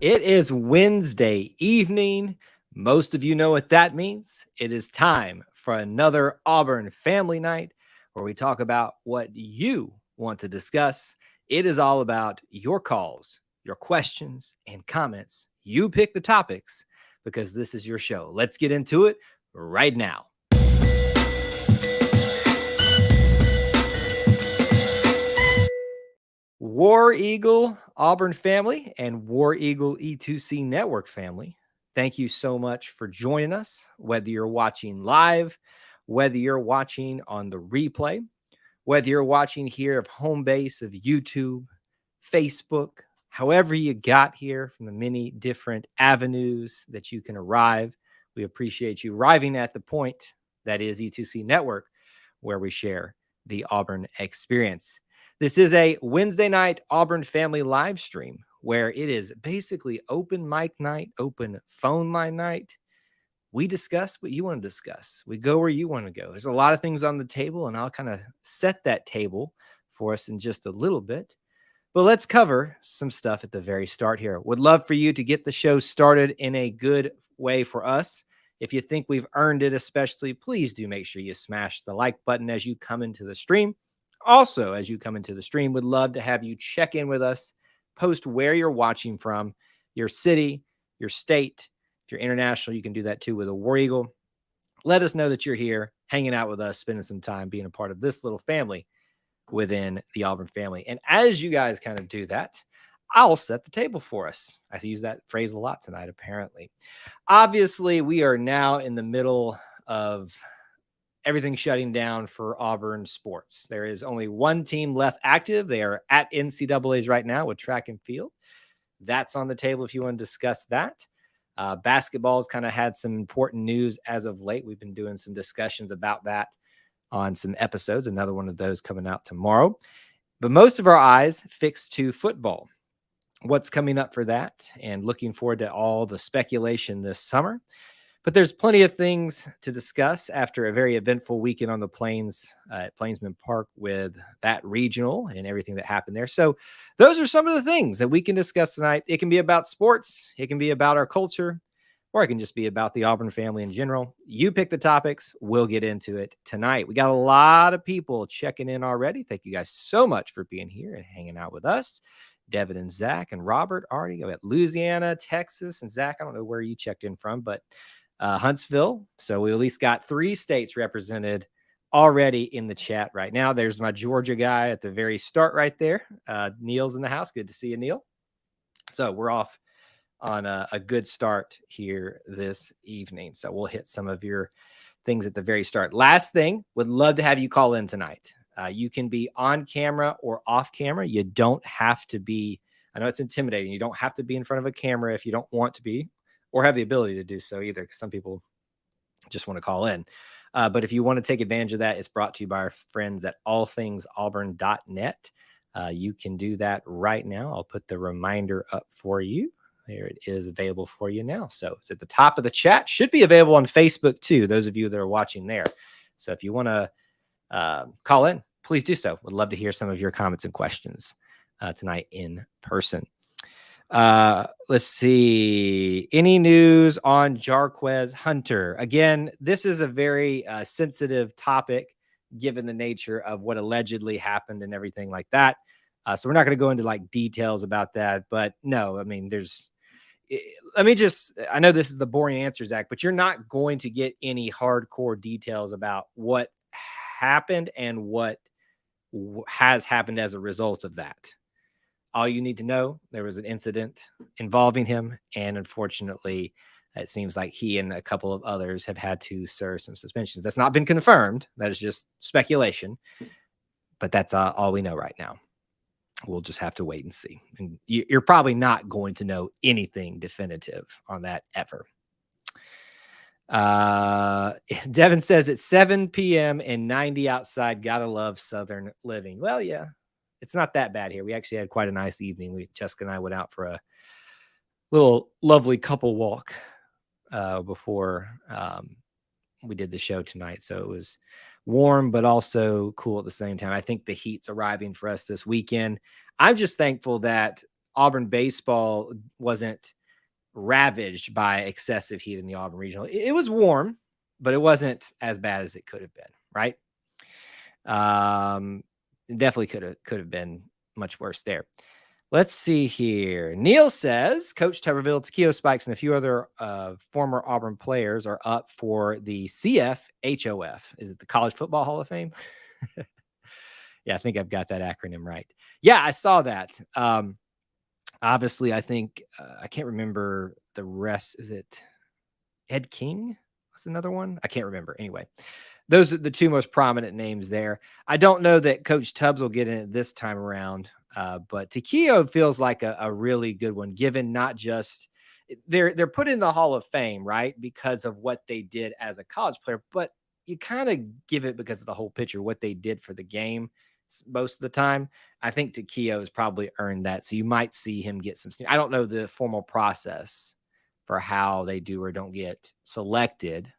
It is Wednesday evening. Most of you know what that means. It is time for another Auburn family night where we talk about what you want to discuss. It is all about your calls, your questions, and comments. You pick the topics because this is your show. Let's get into it right now. War Eagle Auburn family and War Eagle E2C Network family, thank you so much for joining us, whether you're watching live, whether you're watching on the replay, whether you're watching here of home base of YouTube, Facebook, however you got here from the many different avenues that you can arrive. We appreciate you arriving at the point that is E2C Network, where we share the Auburn experience. This is a Wednesday night Auburn family live stream where it is basically open mic night, open phone line night. We discuss what you want to discuss. We go where you want to go. There's a lot of things on the table, and I'll kind of set that table for us in just a little bit. But let's cover some stuff at the very start here. Would love for you to get the show started in a good way for us. If you think we've earned it, especially, please do make sure you smash the like button as you come into the stream. Also, as you come into the stream, would love to have you check in with us, post where you're watching from, your city, your state. If you're international, you can do that too with a War Eagle. Let us know that you're here, hanging out with us, spending some time being a part of this little family within the Auburn family. And as you guys kind of do that, I'll set the table for us. I use that phrase a lot tonight, apparently. Obviously, we are now in the middle of everything shutting down for Auburn sports. There is only one team left active. They are at NCAAs right now with track and field. That's on the table if you want to discuss that. Basketball's kind of had some important news as of late. We've been doing some discussions about that on some episodes, another one of those coming out tomorrow. But most of our eyes fixed to football. What's coming up for that, and looking forward to all the speculation this summer. But there's plenty of things to discuss after a very eventful weekend on the Plains at Plainsman Park with that regional and everything that happened there. So those are some of the things that we can discuss tonight. It can be about sports. It can be about our culture, or it can just be about the Auburn family in general. You pick the topics. We'll get into it tonight. We got a lot of people checking in already. Thank you guys so much for being here and hanging out with us. Devin and Zach and Robert already at Louisiana, Texas, and Zach, I don't know where you checked in from, but Huntsville. So we at least got 3 states represented already in the chat right now. There's my Georgia guy at the very start right there. Neil's in the house. Good to see you, Neil. So we're off on a good start here this evening. So we'll hit some of your things at the very start. Last thing, would love to have you call in tonight. You can be on camera or off camera. You don't have to be, I know it's intimidating. You don't have to be in front of a camera if you don't want to be, or have the ability to do so either, because some people just want to call in. But if you want to take advantage of that, it's brought to you by our friends at allthingsauburn.net. You can do that right now. I'll put the reminder up for you. There it is, available for you now. So it's at the top of the chat. Should be available on Facebook too, those of you that are watching there. So if you want to call in, please do so. Would love to hear some of your comments and questions tonight in person. Let's see. Any news on Jarquez Hunter? Again, this is a very sensitive topic given the nature of what allegedly happened and everything like that. So we're not going to go into like details about that, but no, I mean, I know this is the boring answer, Zach, but you're not going to get any hardcore details about what happened and what has happened as a result of that. All you need to know, there was an incident involving him, and unfortunately, it seems like he and a couple of others have had to serve some suspensions. That's not been confirmed. That is just speculation, but that's all we know right now. We'll just have to wait and see. And you're probably not going to know anything definitive on that ever. Devin says it's 7 p.m. and 90 outside. Gotta love Southern living. Well, yeah. It's not that bad here. We actually had quite a nice evening. Jessica and I went out for a little lovely couple walk before we did the show tonight. So it was warm, but also cool at the same time. I think the heat's arriving for us this weekend. I'm just thankful that Auburn baseball wasn't ravaged by excessive heat in the Auburn Regional. It was warm, but it wasn't as bad as it could have been, right? Definitely could have been much worse there. Let's see here. Neil says Coach Tuberville, Takeo Spikes, and a few other former Auburn players are up for the CFHOF. Is it the College Football Hall of Fame? Yeah, I think I've got that acronym right. Yeah, I saw that. Obviously, I think I can't remember the rest. Is it Ed King? What's another one? I can't remember. Anyway, those are the two most prominent names there. I don't know that Coach Tubbs will get in it this time around, but Takeo feels like a really good one, given not just they're put in the Hall of Fame, right, because of what they did as a college player, but you kind of give it because of the whole picture, what they did for the game most of the time. I think Takeo has probably earned that, so you might see him get some steam. I don't know the formal process for how they do or don't get selected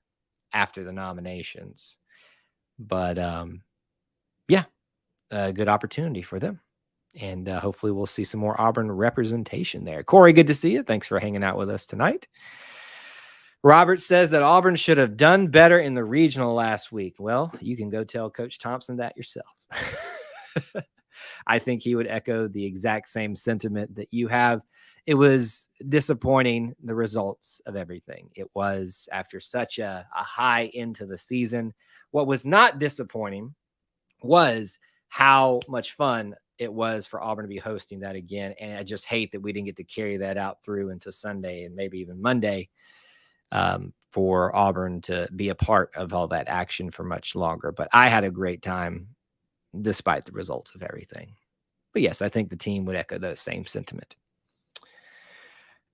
after the nominations, but yeah, a good opportunity for them, and hopefully we'll see some more Auburn representation there. Corey, good to see you. Thanks for hanging out with us tonight. Robert says that Auburn should have done better in the regional last week. Well, you can go tell Coach Thompson that yourself. I think he would echo the exact same sentiment that you have. It was disappointing, the results of everything. It was after such a high into the season. What was not disappointing was how much fun it was for Auburn to be hosting that again. And I just hate that we didn't get to carry that out through into Sunday and maybe even Monday, for Auburn to be a part of all that action for much longer. But I had a great time despite the results of everything. But yes, I think the team would echo the same sentiment.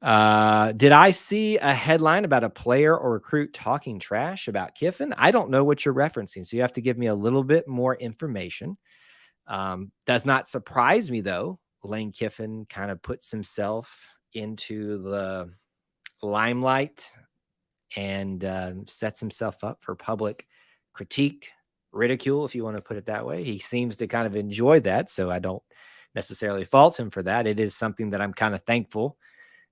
Did I see a headline about a player or recruit talking trash about Kiffin? I don't know what you're referencing, so you have to give me a little bit more information. Does not surprise me, though. Lane Kiffin kind of puts himself into the limelight and sets himself up for public critique, ridicule, if you want to put it that way. He seems to kind of enjoy that, so I don't necessarily fault him for that. It is something that I'm kind of thankful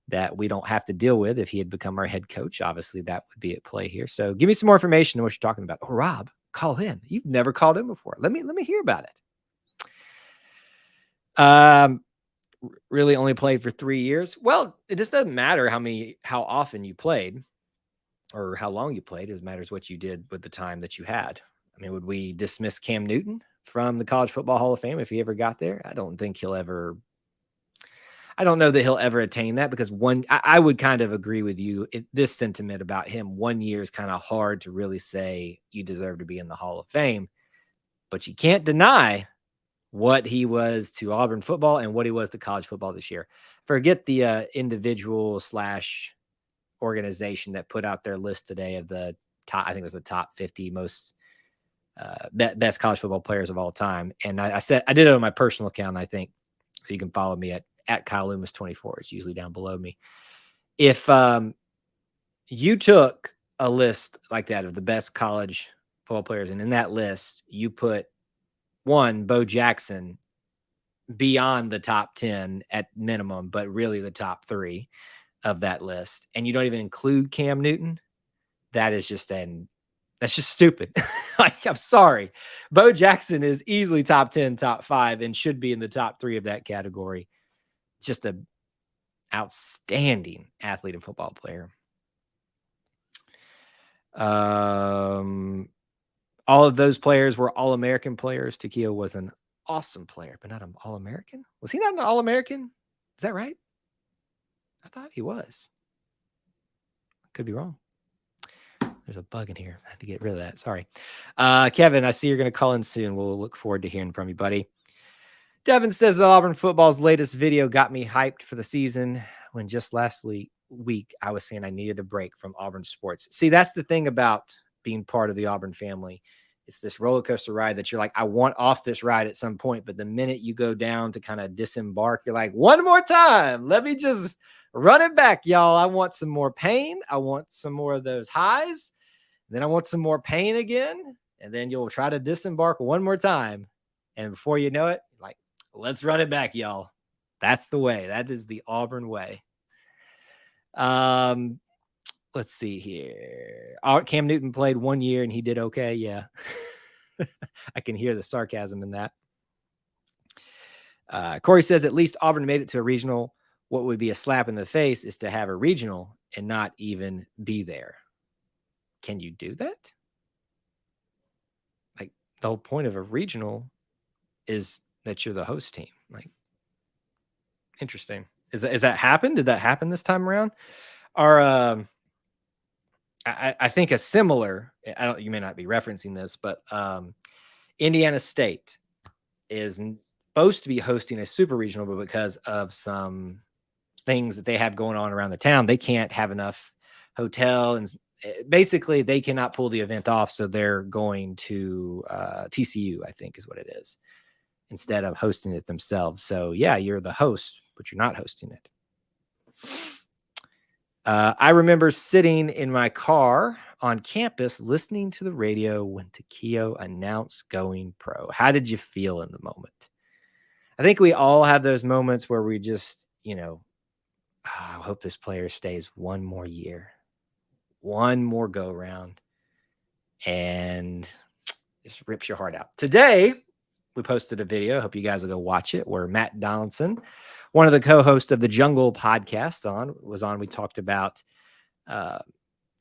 that we don't have to deal with. If he had become our head coach, obviously that would be at play here. So give me some more information on what you're talking about. Oh, Rob, call in. You've never called in before. Let me hear about it. Really only played for 3 years. Well, it just doesn't matter how often you played or how long you played. It matters what you did with the time that you had. I mean, would we dismiss Cam Newton from the College Football Hall of Fame if he ever got there? I don't know that he'll ever attain that, because I would kind of agree with you. This sentiment about him, 1 year is kind of hard to really say you deserve to be in the Hall of Fame, but you can't deny what he was to Auburn football and what he was to college football this year. Forget the individual / organization that put out their list today of the top, I think it was the top 50 most best college football players of all time. And I said, I did it on my personal account, I think, so you can follow me at Kyle Loomis 24. It's usually down below me. If you took a list like that of the best college football players, and in that list you put Bo Jackson beyond the top 10 at minimum, but really the top 3 of that list, and you don't even include Cam Newton, that's just stupid. Like, I'm sorry. Bo Jackson is easily top 10, top 5, and should be in the top 3 of that category. Just an outstanding athlete and football player. All of those players were All-American players. Takeo was an awesome player, but not an All-American. Was he not an All-American? Is that right? I thought he was. Could be wrong. There's a bug in here. I have to get rid of that. Sorry. Kevin, I see you're going to call in soon. We'll look forward to hearing from you, buddy. Devin says that Auburn football's latest video got me hyped for the season, when just last week I was saying I needed a break from Auburn sports. See, that's the thing about being part of the Auburn family. It's this roller coaster ride that you're like, I want off this ride at some point. But the minute you go down to kind of disembark, you're like, one more time. Let me just run it back, y'all. I want some more pain. I want some more of those highs. Then I want some more pain again. And then you'll try to disembark one more time. And before you know it, like, let's run it back, y'all. That's the way. That is the Auburn way. Let's see here. Cam Newton played 1 year and he did okay. Yeah. I can hear the sarcasm in that. Corey says at least Auburn made it to a regional. What would be a slap in the face is to have a regional and not even be there. Can you do that? Like, the whole point of a regional is that you're the host team. Like, interesting. Is that happened? Did that happen this time around? Or I think a similar, you may not be referencing this, but Indiana State is supposed to be hosting a super regional, but because of some things that they have going on around the town, they can't have enough hotel, and basically they cannot pull the event off. So they're going to TCU, I think is what it is, instead of hosting it themselves. So yeah, you're the host, but you're not hosting it. I remember sitting in my car on campus listening to the radio when Takeo announced going pro. How did you feel in the moment? I think we all have those moments where we just, I hope this player stays one more year, one more go round, and just rips your heart out. Today, we posted a video. I hope you guys will go watch it, where Matt Donaldson, one of the co-hosts of the Jungle podcast, was on. We talked about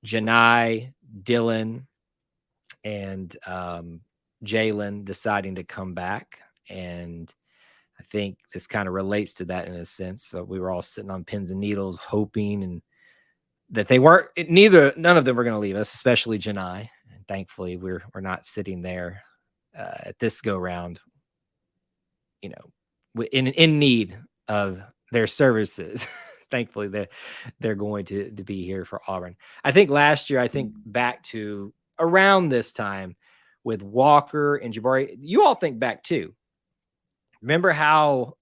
Janai, Dylan, and Jalen deciding to come back. And I think this kind of relates to that in a sense. So we were all sitting on pins and needles, hoping and that they weren't. None of them were going to leave us, especially Janai. And thankfully, we're not sitting there at this go round, in need of their services. Thankfully, they're going to be here for Auburn. I think last year, back to around this time with Walker and Jabari, you all think back too. Remember how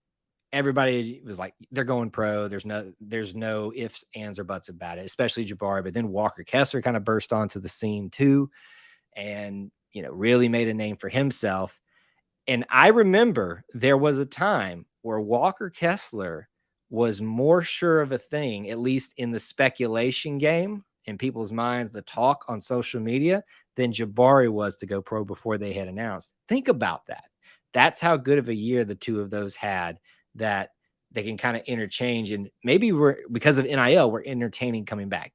everybody was like, they're going pro. There's no ifs, ands, or buts about it, especially Jabari. But then Walker Kessler kind of burst onto the scene too, and really made a name for himself. And I remember there was a time where Walker Kessler was more sure of a thing, at least in the speculation game, in people's minds, the talk on social media, than Jabari was to go pro before they had announced. Think about that. That's how good of a year the two of those had, that they can kind of interchange. And maybe because of NIL, we're entertaining coming back.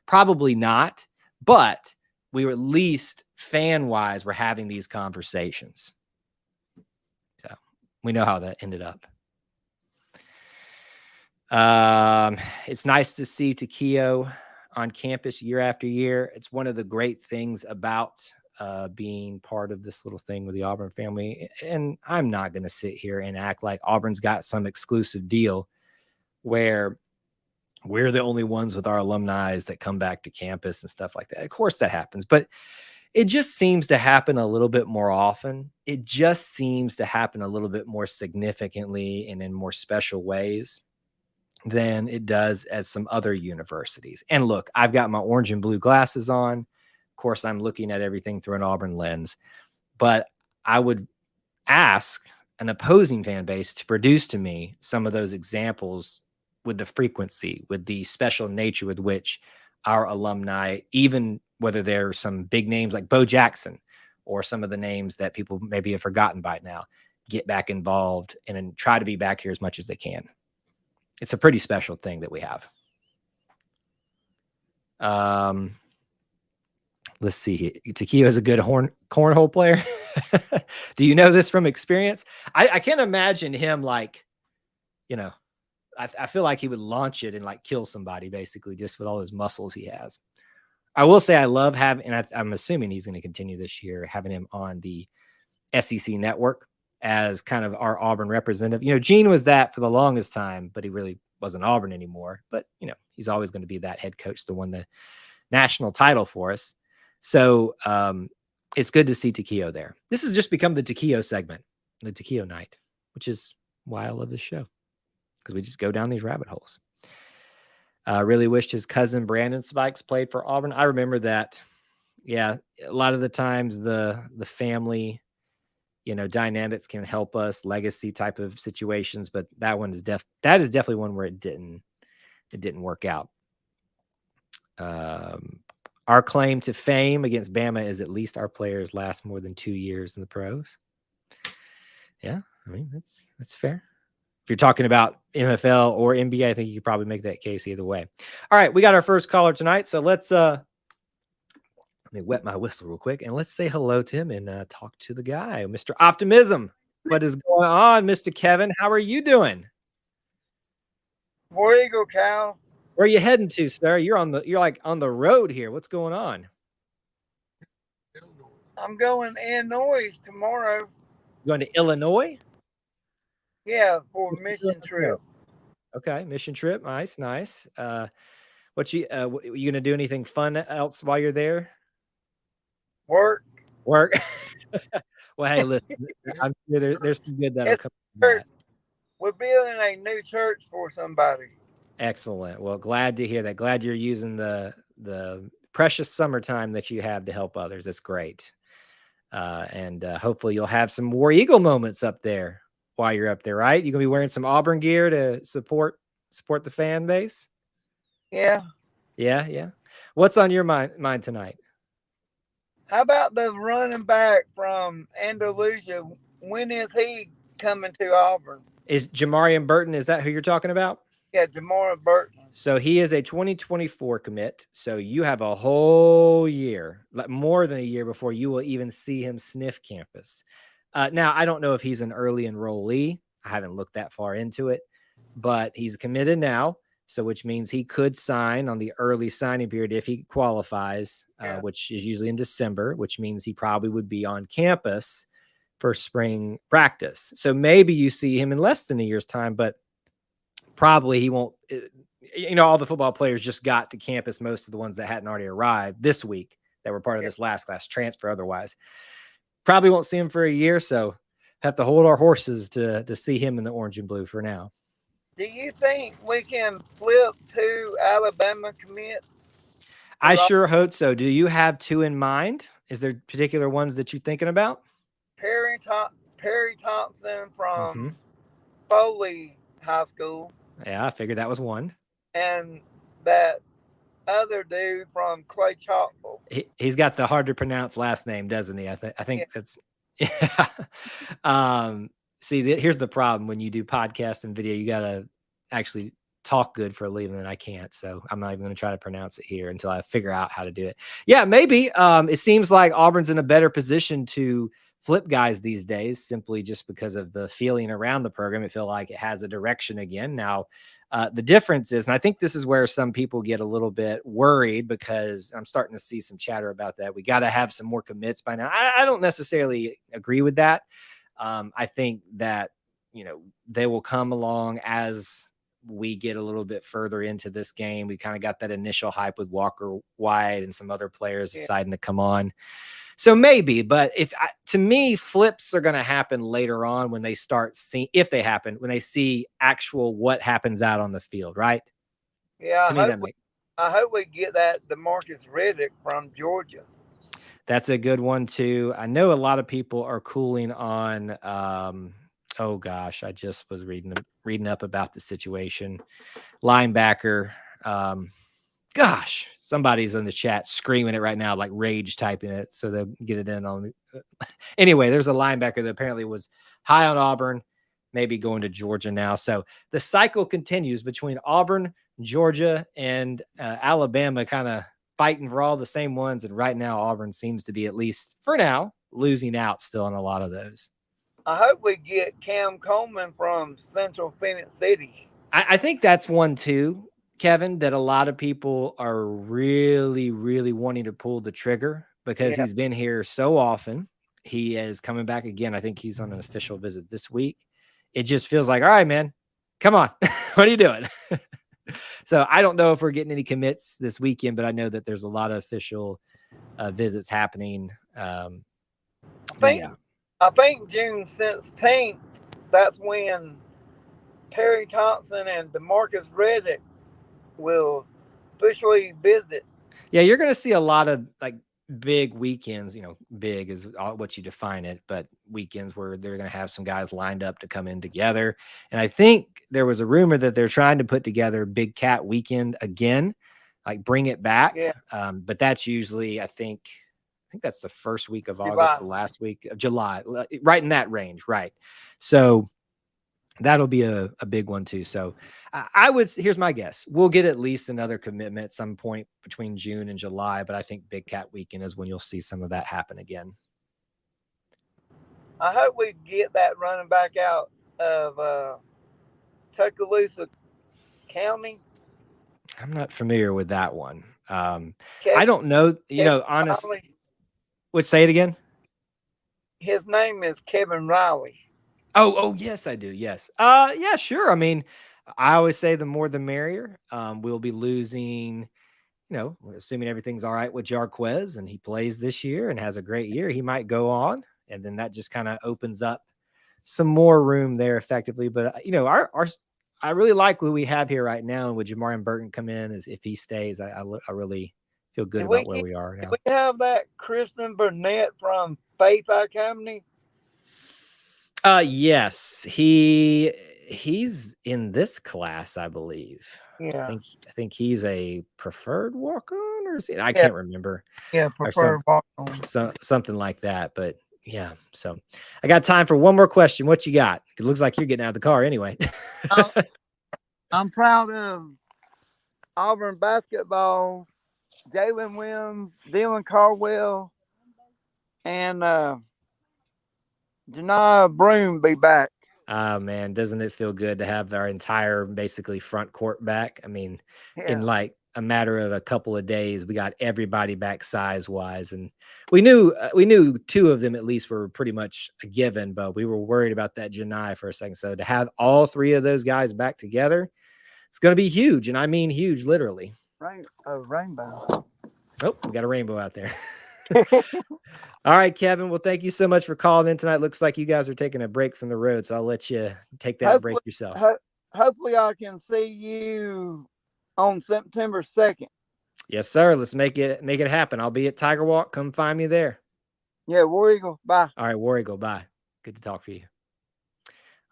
Probably not, but we were at least fan-wise, we're having these conversations. So we know how that ended up. It's nice to see Takeo on campus year after year. It's one of the great things about being part of this little thing with the Auburn family. And I'm not going to sit here and act like Auburn's got some exclusive deal where we're the only ones with our alumni that come back to campus and stuff like that. Of course that happens, but it just seems to happen a little bit more often. It just seems to happen a little bit more significantly and in more special ways than it does at some other universities. And look, I've got my orange and blue glasses on. Of course, I'm looking at everything through an Auburn lens, but I would ask an opposing fan base to produce to me some of those examples with the frequency, with the special nature with which our alumni, even whether they're some big names like Bo Jackson or some of the names that people maybe have forgotten by now, get back involved and try to be back here as much as they can. It's a pretty special thing that we have. Let's see. Takeo is a good cornhole player. Do you know this from experience? I can't imagine him I feel like he would launch it and kill somebody basically just with all his muscles he has. I will say I love having, and I'm assuming he's going to continue this year, having him on the SEC network as kind of our Auburn representative. Gene was that for the longest time, but he really wasn't Auburn anymore. But, he's always going to be that head coach that won the national title for us. So it's good to see Takeo there. This has just become the Takeo segment, the Takeo night, which is why I love this show, because we just go down these rabbit holes. Really wished his cousin Brandon Spikes played for Auburn. I remember that. Yeah, a lot of the times the family dynamics can help us, legacy type of situations, but that one is definitely one where it didn't work out. Our claim to fame against Bama is at least our players last more than 2 years in the pros. Yeah, I mean, that's fair. If you're talking about NFL or NBA, I think you could probably make that case either way. All right, we got our first caller tonight, so let's let me wet my whistle real quick and let's say hello to him and talk to the guy, Mr. Optimism. What is going on, Mr. Kevin? How are you doing? War Eagle, Cal. Where are you heading to, sir? You're like on the road here. What's going on? I'm going to Illinois tomorrow. Going to Illinois? Yeah, for a mission trip. Okay, mission trip. Nice. What you gonna do anything fun else while you're there? Work. Well, hey, listen, I'm sure there's some good that'll come from that. We're building a new church for somebody. Excellent. Well, glad to hear that. Glad you're using the precious summertime that you have to help others. That's great. And hopefully you'll have some War Eagle moments up there while you're up there, right? You're gonna be wearing some Auburn gear to support the fan base. Yeah. What's on your mind tonight? How about the running back from Andalusia? When is he coming to Auburn? Is Jamarian Burton? Is that who you're talking about? Yeah, Jamarian Burton. So he is a 2024 commit. So you have a whole year, more than a year, before you will even see him sniff campus. Now, I don't know if he's an early enrollee. I haven't looked that far into it, but he's committed now. So which means he could sign on the early signing period if he qualifies, which is usually in December, which means he probably would be on campus for spring practice. So maybe you see him in less than a year's time, but probably he won't. All the football players just got to campus, most of the ones that hadn't already arrived this week that were part of this last class transfer otherwise. Probably won't see him for a year, so have to hold our horses to see him in the orange and blue for now. Do you think we can flip 2 Alabama commits? I sure hope so. Do you have 2 in mind? Is there particular ones that you're thinking about? Perry Thompson from Foley High School. Yeah, I figured that was one. And that other dude from Clay Chalkville. He's got the hard to pronounce last name, doesn't he? I think that's. See, here's the problem when you do podcasts and video. You got to actually talk good for a living, and I can't. So I'm not even going to try to pronounce it here until I figure out how to do it. Yeah, maybe. It seems like Auburn's in a better position to flip guys these days, simply just because of the feeling around the program. It feels like it has a direction again. Now, the difference is, and I think this is where some people get a little bit worried, because I'm starting to see some chatter about that. We got to have some more commits by now. I don't necessarily agree with that. I think that, they will come along as we get a little bit further into this game. We kind of got that initial hype with Walker White and some other players deciding to come on. So maybe, but to me, flips are going to happen later on when they start seeing, if they happen, when they see actual what happens out on the field, right? Yeah, I hope we get that DeMarcus Riddick from Georgia. That's a good one too. I know a lot of people are cooling on. Oh gosh, I just was reading up about the situation. Linebacker. Gosh, somebody's in the chat screaming it right now, like rage typing it, so they'll get it in on me. Anyway, there's a linebacker that apparently was high on Auburn, maybe going to Georgia now. So the cycle continues between Auburn, Georgia, and Alabama, kind of fighting for all the same ones. And right now, Auburn seems to be, at least for now, losing out still on a lot of those. I hope we get Cam Coleman from Central Phoenix City. I think that's one too, Kevin, that a lot of people are really, really wanting to pull the trigger, because he's been here so often. He is coming back again. I think he's on an official visit this week. It just feels like, all right, man, come on. What are you doing? So I don't know if we're getting any commits this weekend, but I know that there's a lot of official visits happening. I think June 16th, that's when Perry Thompson and DeMarcus Riddick will officially visit. Yeah, you're going to see a lot of like big weekends, big is what you define it, but weekends where they're going to have some guys lined up to come in together. And I think there was a rumor that they're trying to put together Big Cat Weekend again, like bring it back. Yeah, But that's usually, I think that's the first week of August, July. the last week of July, right in that range. Right. So that'll be a big one too. So I would, here's my guess. We'll get at least another commitment at some point between June and July, but I think Big Cat Weekend is when you'll see some of that happen again. I hope we get that running back out of Tuscaloosa County. I'm not familiar with that one. I Kevin, don't know, Kevin honest. Riley. Would say it again. His name is Kevin Riley. Oh, yes, I do. Yes. Yeah, sure. I mean, I always say the more the merrier. We'll be losing, assuming everything's all right with Jarquez and he plays this year and has a great year, he might go on. And then that just kind of opens up some more room there effectively. But, I really like what we have here right now. And would Jamarian Burton come in as if he stays? I really feel good about where we are Did now. we have that Kristen Burnett from Faith Academy? Yes, he's in this class, I believe. Yeah. I think he's a preferred walk-on, or I Yeah. can't remember. Yeah, Or preferred walk-on. something like that. But yeah, so I got time for one more question. What you got? It looks like you're getting out of the car anyway. I'm proud of Auburn basketball. Jalen Williams, Dylan Carwell, and Janiyah Broom be back. Oh man, doesn't it feel good to have our entire basically front court back? I mean, in Yeah. like a matter of a couple of days, we got everybody back size wise, and we knew two of them at least were pretty much a given, but we were worried about that Janai for a second. So to have all three of those guys back together, it's going to be huge, and I mean huge, literally. Rainbow. Oh, we got a rainbow out there. All right, Kevin. Well, thank you so much for calling in tonight. Looks like you guys are taking a break from the road, so I'll let you take that break yourself. Hopefully, I can see you on September 2nd. Yes, sir. Let's make it happen. I'll be at Tiger Walk. Come find me there. Yeah, War Eagle. Bye. All right, War Eagle. Bye. Good to talk to you.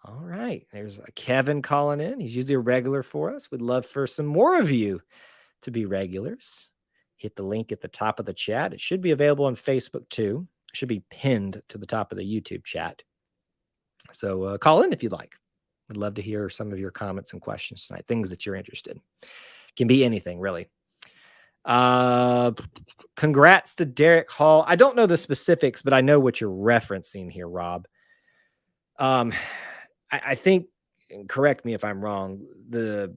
All right. There's Kevin calling in. He's usually a regular for us. We'd love for some more of you to be regulars. Hit the link at the top of the chat. It should be available on Facebook too. It should be pinned to the top of the YouTube chat. So call in if you'd like. I'd love to hear some of your comments and questions tonight, things that you're interested in. Can be anything, really. Congrats to Derek Hall. I don't know the specifics, but I know what you're referencing here, Rob. I think, and correct me if I'm wrong, the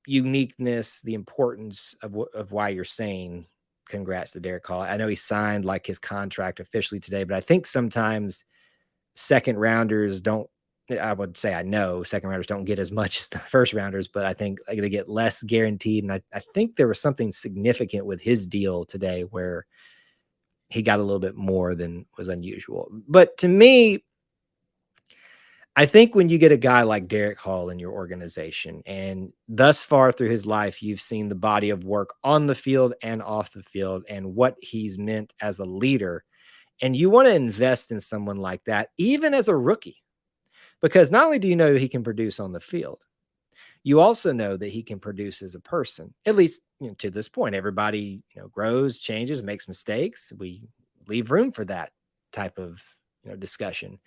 uniqueness, the importance of why you're saying congrats to Derek Hall. I know he signed like his contract officially today, but I think sometimes second rounders don't, I would say I know second rounders don't get as much as the first rounders, but I think like they get less guaranteed. And I think there was something significant with his deal today where he got a little bit more than was unusual. But to me, I think when you get a guy like Derek Hall in your organization, and thus far through his life, you've seen the body of work on the field and off the field and what he's meant as a leader. And you want to invest in someone like that, even as a rookie, because not only do you know he can produce on the field, you also know that he can produce as a person, at least to this point. Everybody grows, changes, makes mistakes. We leave room for that type of discussion.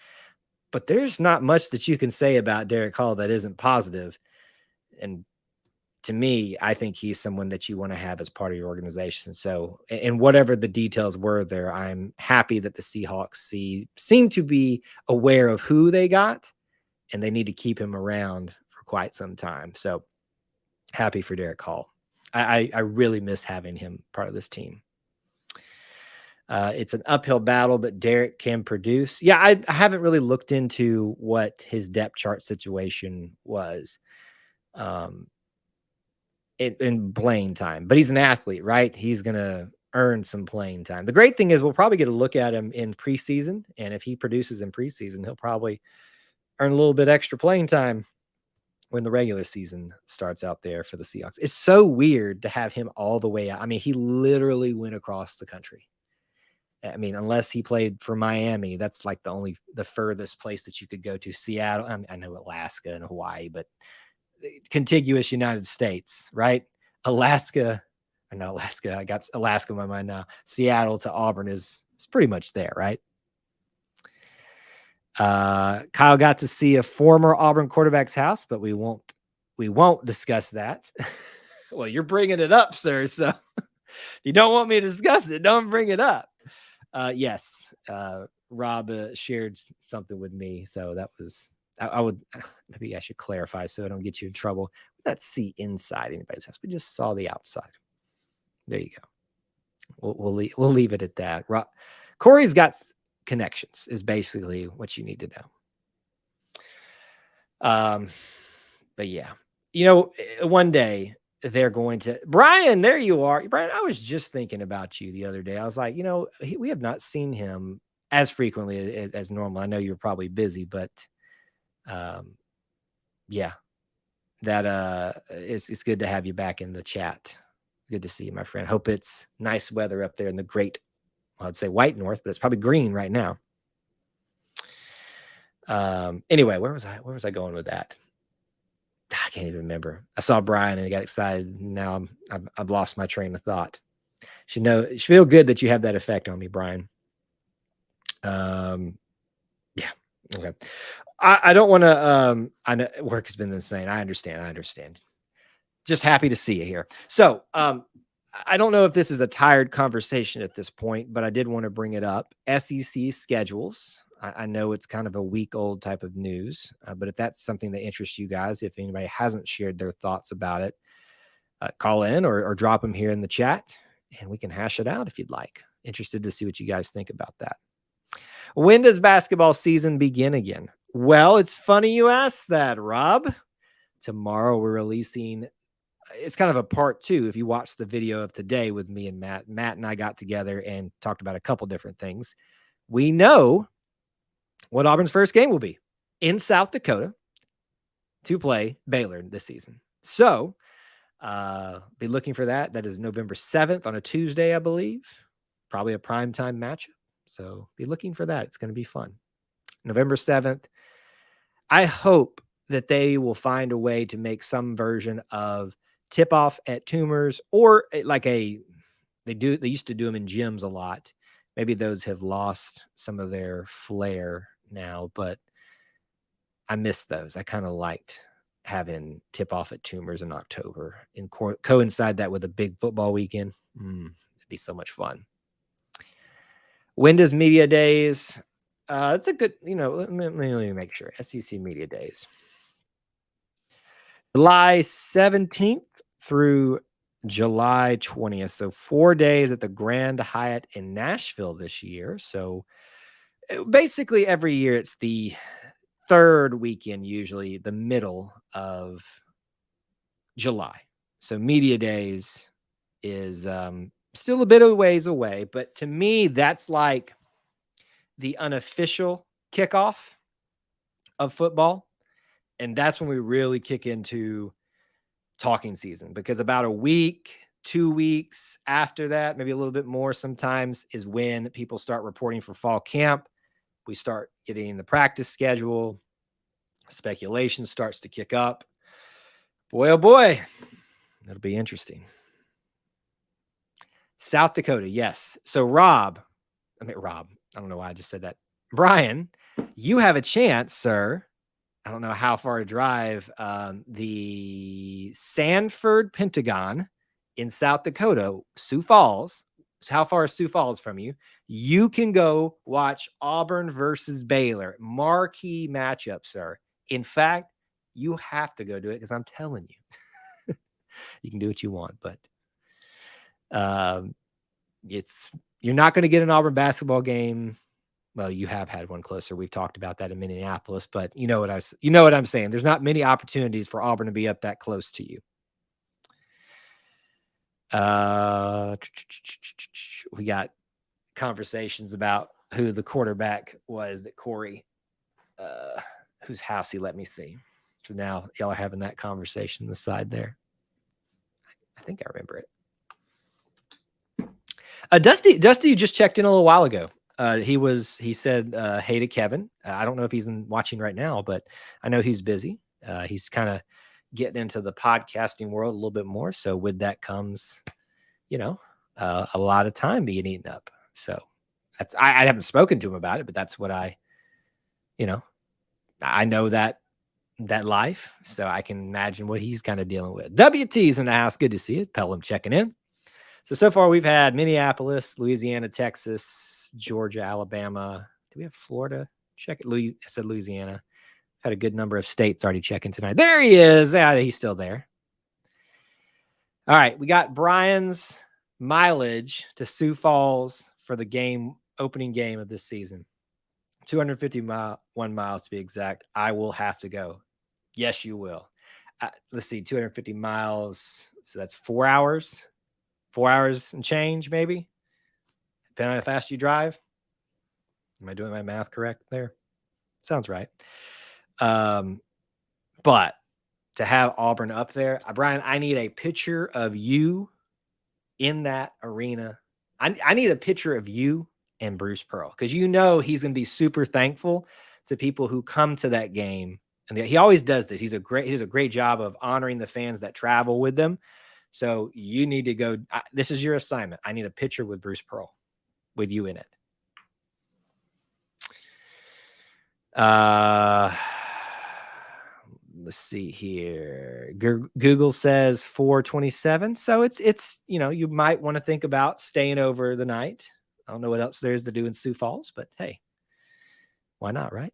But there's not much that you can say about Derek Hall that isn't positive. And to me, I think he's someone that you want to have as part of your organization. So, and whatever the details were there, I'm happy that the Seahawks seem to be aware of who they got, and they need to keep him around for quite some time. So happy for Derek Hall. I really miss having him part of this team. It's an uphill battle, but Derek can produce. Yeah, I haven't really looked into what his depth chart situation was in playing time, but he's an athlete, right? He's going to earn some playing time. The great thing is we'll probably get a look at him in preseason, and if he produces in preseason, he'll probably earn a little bit extra playing time when the regular season starts out there for the Seahawks. It's so weird to have him all the way out. I mean, he literally went across the country. I mean, unless he played for Miami, that's like the furthest place that you could go to. Seattle. I mean, I know Alaska and Hawaii, but contiguous United States, right? Alaska. I know Alaska. I got Alaska in my mind now. Seattle to Auburn is pretty much there, right? Kyle got to see a former Auburn quarterback's house, but we won't discuss that. Well, you're bringing it up, sir. So if you don't want me to discuss it, don't bring it up. Yes, Rob shared something with me, so that was I would maybe I should clarify so I don't get you in trouble. We not see inside anybody's house. We just saw the outside. There you go. We'll leave it at that. Corey's got connections is basically what you need to know. But yeah, one day they're going to Brian. There you are, Brian. I was just thinking about you the other day. I was like, we have not seen him as frequently as normal. I know you're probably busy, but yeah, that it's good to have you back in the chat. Good to see you, my friend. Hope it's nice weather up there in the great, I'd say white north, but it's probably green right now. Anyway, where was I going with that? I can't even remember. I saw Brian and I got excited. Now I've lost my train of thought. It should feel good that you have that effect on me, Brian. Yeah. Okay. I don't want to. I know work has been insane. I understand. Just happy to see you here. So, I don't know if this is a tired conversation at this point, but I did want to bring it up. SEC schedules. I know it's kind of a week-old type of news, but if that's something that interests you guys, if anybody hasn't shared their thoughts about it, call in or drop them here in the chat, and we can hash it out if you'd like. Interested to see what you guys think about that. When does basketball season begin again? Well, it's funny you asked that, Rob. Tomorrow we're releasing, it's kind of a part 2. If you watch the video of today with me and Matt and I got together and talked about a couple different things. We know what Auburn's first game will be in South Dakota to play Baylor this season. So be looking for that. That is November 7th on a Tuesday, I believe. Probably a primetime matchup. So be looking for that. It's going to be fun. November 7th. I hope that they will find a way to make some version of tip-off at Toomer's, or like they used to do them in gyms a lot. Maybe those have lost some of their flair now, but I miss those. I kind of liked having tip-off at Toomer's in October and coincide that with a big football weekend. It'd be so much fun. When does Media Days? It's a good, let me make sure. SEC Media Days. July 17th through July 20th. So 4 days at the Grand Hyatt in Nashville this year. So basically every year it's the third weekend, usually the middle of July. So Media Days is still a bit of ways away, but to me, that's like the unofficial kickoff of football. And that's when we really kick into talking season, because about a week, 2 weeks after that, maybe a little bit more sometimes, is when people start reporting for fall camp. We start getting the practice schedule. Speculation starts to kick up. Boy, oh boy, that'll be interesting. South Dakota, yes. So Rob, I don't know why I just said that. Brian, you have a chance, sir. I don't know how far to drive. The Sanford Pentagon in South Dakota, Sioux Falls. How far is Sioux Falls from you? You can go watch Auburn versus Baylor. Marquee matchup, sir. In fact, you have to go do it because I'm telling you. You can do what you want, but you're not going to get an Auburn basketball game. Well, you have had one closer. We've talked about that in Minneapolis, but you know what I'm saying. There's not many opportunities for Auburn to be up that close to you. We got conversations about who the quarterback was that Corey, whose house he let me see. So now y'all are having that conversation on the side there. I think I remember it. Dusty just checked in a little while ago. He said hey to Kevin. I don't know if he's watching right now, but I know he's busy. He's kind of getting into the podcasting world a little bit more. So with that comes, a lot of time being eaten up. So I haven't spoken to him about it, but that's what I know that life. So I can imagine what he's kind of dealing with. WT's in the house. Good to see it. Pelham checking in. So far we've had Minneapolis, Louisiana, Texas, Georgia, Alabama. Do we have Florida? Check it. I said Louisiana. Had a good number of states already checking tonight. There he is. Yeah, he's still there. All right. We got Brian's mileage to Sioux Falls for the opening game of this season. 251 miles to be exact. I will have to go. Yes, you will. Let's see, 250 miles. So that's 4 hours. 4 hours and change, maybe, depending on how fast you drive. Am I doing my math correct there? Sounds right. But to have Auburn up there, Brian, I need a picture of you in that arena. I need a picture of you and Bruce Pearl, because he's going to be super thankful to people who come to that game. And he always does this. He does a great job of honoring the fans that travel with them. So you need to go. This is your assignment. I need a picture with Bruce Pearl with you in it. Let's see here. Google says 427. So it's you might want to think about staying over the night. I don't know what else there is to do in Sioux Falls, but hey, why not, right?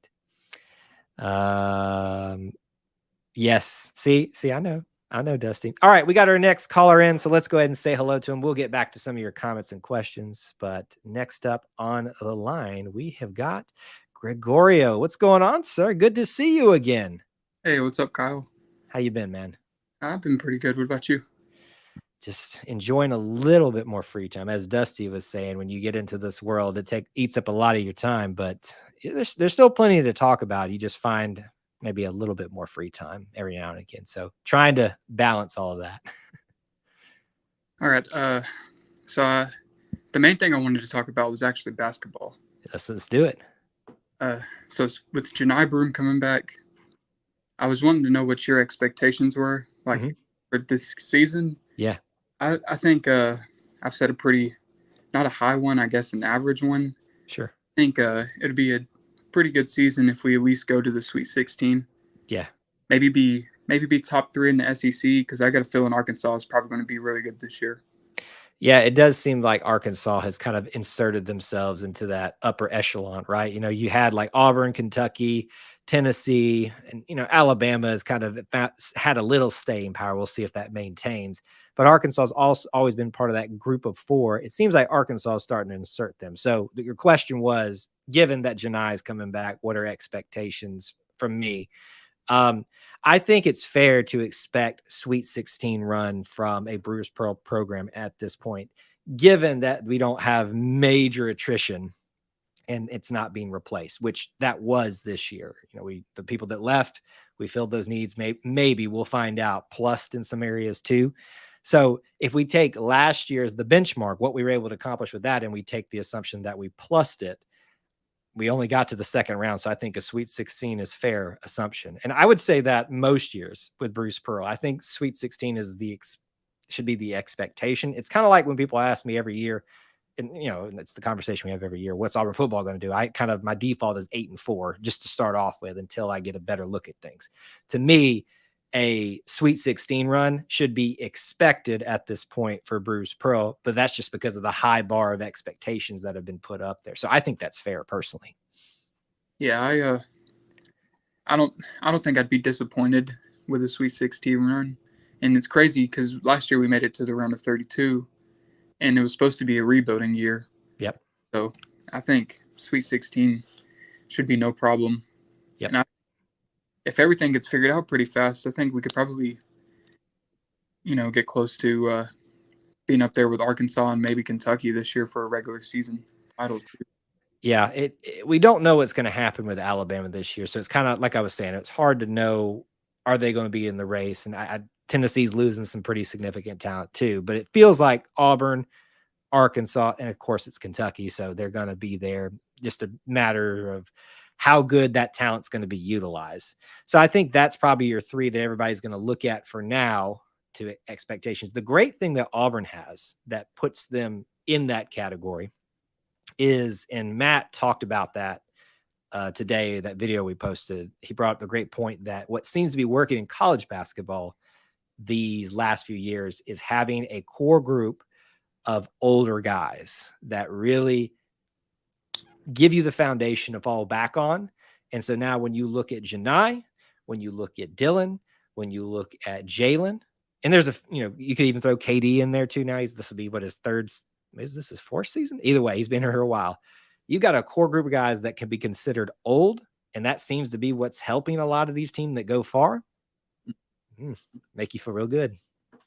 Yes. See, I know, Dusty. All right, we got our next caller in, so let's go ahead and say hello to him. We'll get back to some of your comments and questions, but next up on the line, we have got Gregorio. What's going on, sir? Good to see you again. Hey, what's up, Kyle? How you been, man? I've been pretty good. What about you? Just enjoying a little bit more free time. As Dusty was saying, when you get into this world, it eats up a lot of your time, but there's still plenty to talk about. You just find maybe a little bit more free time every now and again. So trying to balance all of that. All right. So the main thing I wanted to talk about was actually basketball. Let's do it. So with Janai Broom coming back, I was wanting to know what your expectations were for this season. Yeah. I think I've set not a high one, I guess an average one. Sure. I think it'd be a pretty good season if we at least go to the Sweet 16. Yeah. Maybe be top 3 in the SEC, because I got a feeling Arkansas is probably going to be really good this year. Yeah, it does seem like Arkansas has kind of inserted themselves into that upper echelon, right? You had like Auburn, Kentucky, Tennessee, and Alabama has kind of had a little staying power. We'll see if that maintains. But Arkansas has also always been part of that group of 4. It seems like Arkansas is starting to insert them. So your question was, given that Janai is coming back, what are expectations from me? I think it's fair to expect Sweet 16 run from a Bruce Pearl program at this point, given that we don't have major attrition and it's not being replaced, which that was this year. The people that left, we filled those needs. Maybe we'll find out, plussed in some areas too. So if we take last year as the benchmark, what we were able to accomplish with that, and we take the assumption that we plussed it, we only got to the second round. So I think a Sweet 16 is fair assumption. And I would say that most years with Bruce Pearl, I think Sweet 16 is should be the expectation. It's kind of like when people ask me every year, and it's the conversation we have every year, what's Auburn football going to do? My default is 8-4 just to start off with until I get a better look at things. To me, a Sweet 16 run should be expected at this point for Bruce Pearl, but that's just because of the high bar of expectations that have been put up there. So I think that's fair personally. Yeah, I don't think I'd be disappointed with a Sweet 16 run. And it's crazy because last year we made it to the round of 32 and it was supposed to be a rebuilding year. Yep. So I think Sweet 16 should be no problem. Yep. And if everything gets figured out pretty fast, I think we could probably, get close to being up there with Arkansas and maybe Kentucky this year for a regular season title too. Yeah, we don't know what's going to happen with Alabama this year. So it's kind of like I was saying, it's hard to know, are they going to be in the race? And Tennessee's losing some pretty significant talent too. But it feels like Auburn, Arkansas, and of course it's Kentucky, so they're going to be there. Just a matter of how good that talent's going to be utilized. So I think that's probably your three that everybody's going to look at for now to expectations. The great thing that Auburn has that puts them in that category is, and Matt talked about that today, that video we posted, he brought up the great point that what seems to be working in college basketball these last few years is having a core group of older guys that really give you the foundation to fall back on. And so now when you look at Janai, when you look at Dylan, when you look at Jalen, and there's you could even throw KD in there too. Now this will be what his his fourth season. Either way, he's been here a while. You got a core group of guys that can be considered old. And that seems to be what's helping a lot of these teams that go far. Make you feel real good.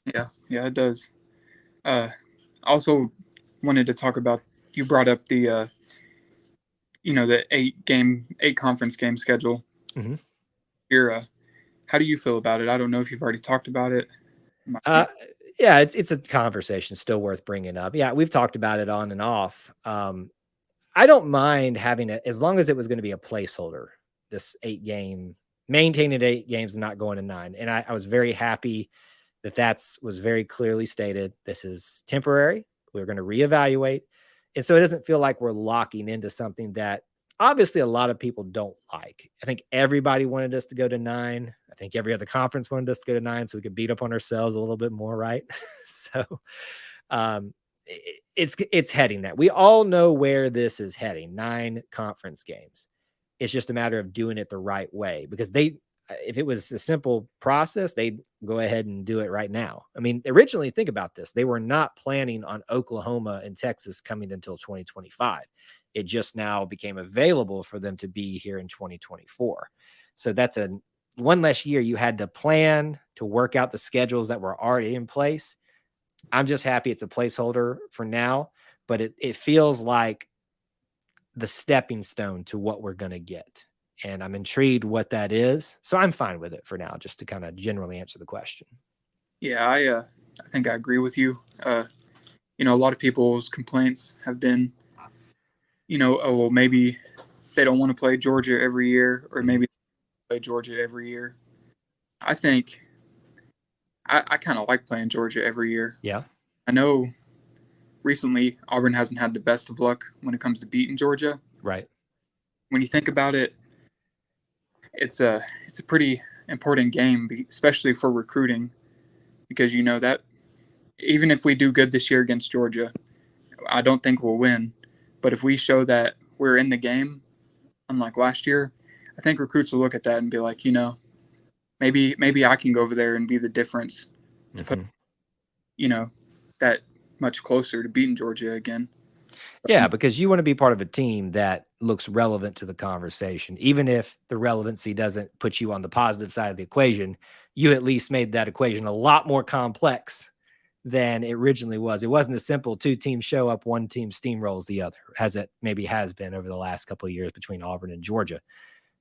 Yeah, it does. Also wanted to talk about, you brought up the the 8 conference game schedule. Mm-hmm. How do you feel about it? I don't know if you've already talked about it. Yeah, it's a conversation still worth bringing up. Yeah, we've talked about it on and off. I don't mind having it as long as it was going to be a placeholder. This 8-game, maintaining 8 games and not going to 9. And I was very happy that was very clearly stated. This is temporary. We're going to reevaluate. And so it doesn't feel like we're locking into something that obviously a lot of people don't like. I think everybody wanted us to go to 9. I think every other conference wanted us to go to 9 so we could beat up on ourselves a little bit more, right? So it's heading that. We all know where this is heading, 9 conference games. It's just a matter of doing it the right way, because if it was a simple process, they'd go ahead and do it right now. I mean, originally, think about this. They were not planning on Oklahoma and Texas coming until 2025. It just now became available for them to be here in 2024. So that's one less year you had to plan to work out the schedules that were already in place. I'm just happy it's a placeholder for now, but it feels like the stepping stone to what we're going to get. And I'm intrigued what that is. So I'm fine with it for now, just to kind of generally answer the question. Yeah, I think I agree with you. A lot of people's complaints have been, oh, well, maybe they don't want to play Georgia every year, or maybe play Georgia every year. I think I kind of like playing Georgia every year. Yeah. I know recently Auburn hasn't had the best of luck when it comes to beating Georgia. Right. When you think about it, it's a pretty important game, especially for recruiting, because that even if we do good this year against Georgia, I don't think we'll win. But if we show that we're in the game, unlike last year, I think recruits will look at that and be like, maybe I can go over there and be the difference to put, that much closer to beating Georgia again. Yeah, because you want to be part of a team that looks relevant to the conversation. Even if the relevancy doesn't put you on the positive side of the equation, you at least made that equation a lot more complex than it originally was. It wasn't a simple 2 teams show up, 1 team steamrolls the other, as it maybe has been over the last couple of years between Auburn and Georgia.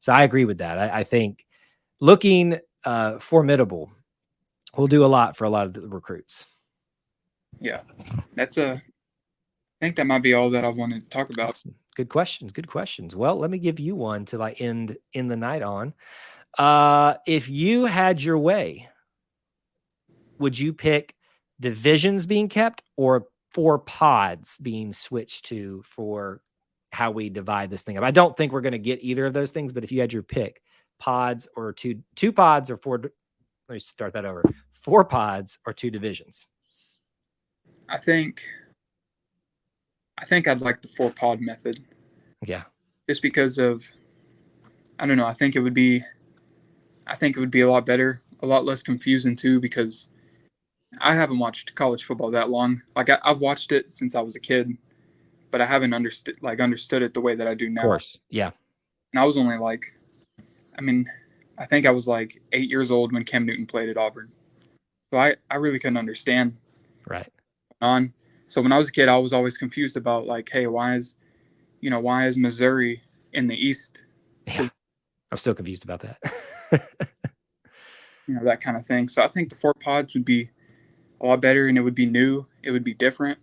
So I agree with that. I think looking formidable will do a lot for a lot of the recruits. Yeah, I think that might be all that I wanted to talk about. Awesome. Good questions. Well, let me give you one to end in the night on. If you had your way, would you pick divisions being kept or 4 pods being switched to for how we divide this thing up? I don't think we're going to get either of those things, but if you had your pick, pods or two pods or 4, let me start that over. 4 pods or 2 divisions. I think I'd like the 4-pod method. Yeah. Just because of, I don't know, I think it would be a lot better, a lot less confusing too, because I haven't watched college football that long. Like I've watched it since I was a kid, but I haven't understood it the way that I do now. Of course. Yeah. And I was only I think I was 8 years old when Cam Newton played at Auburn. So I really couldn't understand. Right. So when I was a kid, I was always confused about hey, why is Missouri in the East? Yeah, I'm still confused about that. That kind of thing. So I think the 4 pods would be a lot better, and it would be new. It would be different.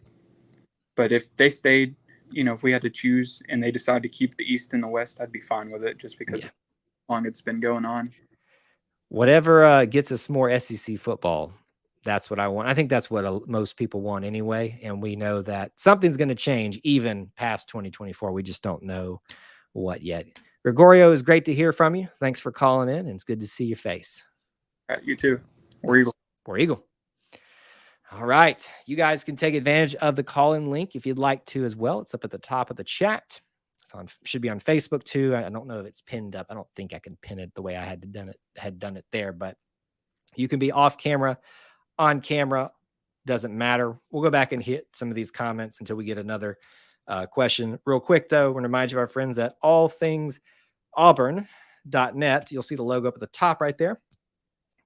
But if they stayed, if we had to choose and they decided to keep the East and the West, I'd be fine with it just because of how long it's been going on. Whatever gets us more SEC football, that's what I want. I think that's what most people want anyway. And we know that something's going to change even past 2024. We just don't know what yet. Gregorio, is great to hear from you. Thanks for calling in, and it's good to see your face. You too. War Eagle. War Eagle. All right. You guys can take advantage of the call-in link if you'd like to as well. It's up at the top of the chat. Should be on Facebook too. I don't know if it's pinned up. I don't think I can pin it the way I had done it there, but you can be off camera, on camera, doesn't matter. We'll go back and hit some of these comments until we get another question. Real quick though, I want to remind you of our friends at allthingsauburn.net. You'll see the logo up at the top right there.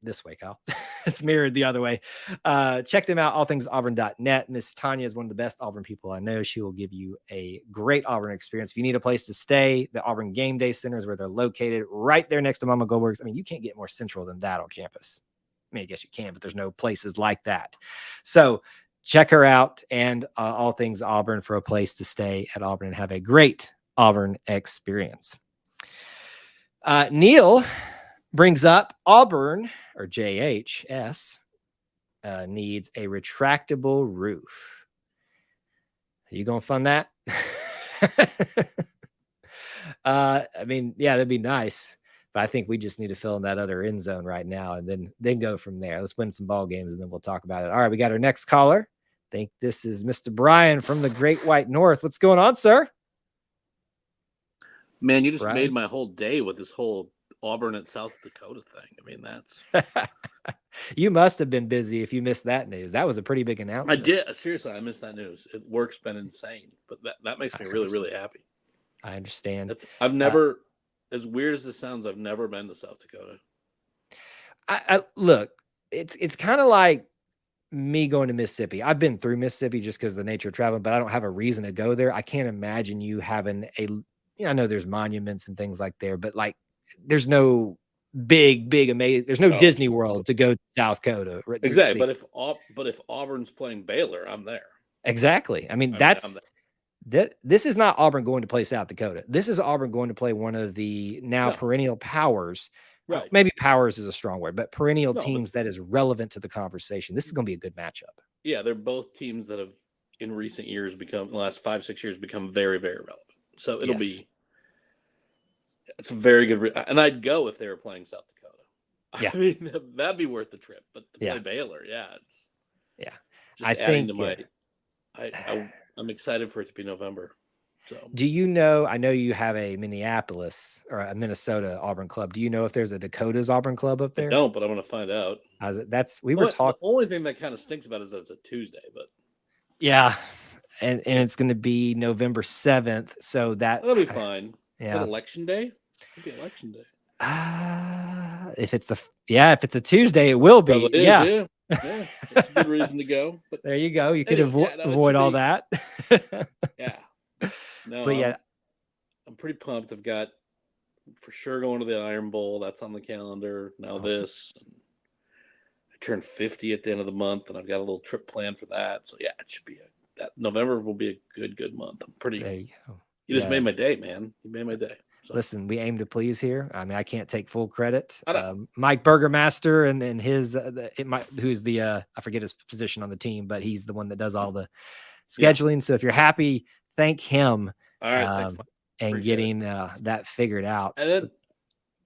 This way, Kyle. It's mirrored the other way. Check them out, allthingsauburn.net. Miss Tanya is one of the best Auburn people I know. She will give you a great Auburn experience. If you need a place to stay, the Auburn Game Day Center is where they're located, right there next to Mama Goldberg's. I mean, you can't get more central than that on campus. I mean, I guess you can, but there's no places like that. So check her out and All Things Auburn for a place to stay at Auburn and have a great Auburn experience. Neil brings up Auburn, or JHS, needs a retractable roof. Are you going to fund that? I mean, yeah, that'd be nice. But I think we just need to fill in that other end zone right now and then go from there. Let's win some ball games and then we'll talk about it. All right, we got our next caller. I think this is Mr. Brian from the Great White North. What's going on, sir? Man, you just made my whole day with this whole Auburn at South Dakota thing. I mean, that's you must have been busy if you missed that news. That was a pretty big announcement. I did. Seriously, I missed that news. Work's been insane, but that makes me really, really happy. I understand. I've never, as weird as this sounds, I've never been to South Dakota. I look, it's kind of like me going to Mississippi. I've been through Mississippi just because of the nature of traveling, but I don't have a reason to go there. I can't imagine you having I know there's monuments and things like there, but like there's no big amazing. There's no Disney World to go to South Dakota. Exactly, but if Auburn's playing Baylor, I'm there. Exactly. I mean, this is not Auburn going to play South Dakota. This is Auburn going to play one of the perennial powers. Right. Maybe powers is a strong word, but perennial teams that is relevant to the conversation. This is going to be a good matchup. Yeah, they're both teams that have in recent years in the last 5-6 years become very, very relevant. So it's a very good, and I'd go if they were playing South Dakota. Yeah. I mean, that'd be worth the trip. But to play Baylor, it's I think I'm excited for it to be November. So, do you know? I know you have a Minneapolis or a Minnesota Auburn club. Do you know if there's a Dakota's Auburn club up there? I don't, but I'm going to find out. Were talking. The only thing that kind of stinks about it is that it's a Tuesday, but yeah, and it's going to be November 7th, so that'll be fine. Yeah. Is it election day? It'll be election day. If it's a Tuesday, it will be. Yeah, that's a good reason to go. But there you go. You could avoid all that. Yeah. No, but I'm pretty pumped. I've got for sure going to the Iron Bowl. That's on the calendar now. Awesome. This. I turned 50 at the end of the month, and I've got a little trip planned for that. So yeah, it should be that November will be a good month. I'm pretty. There you go. You just made my day, man. You made my day. So. Listen, we aim to please here. I mean, I can't take full credit. Mike Burgermaster and his who's the I forget his position on the team, but he's the one that does all the scheduling. So if you're happy, thank him. All right, and getting that figured out. And then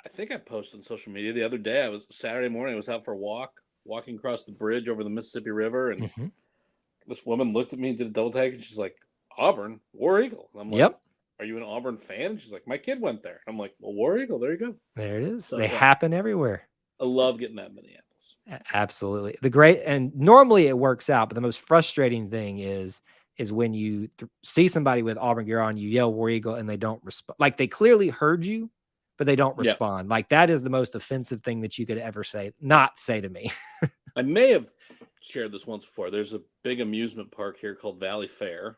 I think I posted on social media the other day. Saturday morning. I was out for a walking across the bridge over the Mississippi River, and this woman looked at me and did a double take, and she's like, "Auburn, War Eagle." And I'm like, "Yep." Are you an Auburn fan? And she's like, "My kid went there." I'm like, "Well, War Eagle, there you go." There it is. So, they happen everywhere. I love getting that in Minneapolis. Absolutely. And normally it works out, but the most frustrating thing is when you see somebody with Auburn gear on, you yell War Eagle and they don't respond. Like they clearly heard you, but they don't respond. Like that is the most offensive thing that you could ever not say to me. I may have shared this once before. There's a big amusement park here called Valley Fair.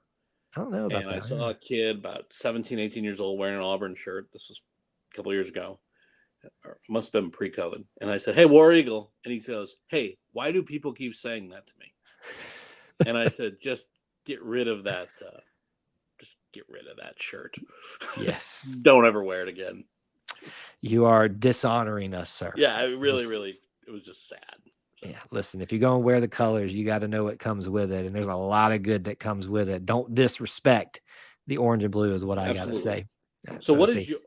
I don't know about that. And I saw a kid about 17, 18 years old wearing an Auburn shirt. This was a couple of years ago. Or must have been pre-COVID. And I said, "Hey, War Eagle." And he goes, "Hey, why do people keep saying that to me?" And I said, "Just get rid of that. Just get rid of that shirt. Yes. Don't ever wear it again. You are dishonoring us, sir. Yeah, it really, it was just sad. So. Yeah, listen, if you're going to wear the colors, you got to know what comes with it. And there's a lot of good that comes with it. Don't disrespect the orange and blue is what I got to say. So what is your,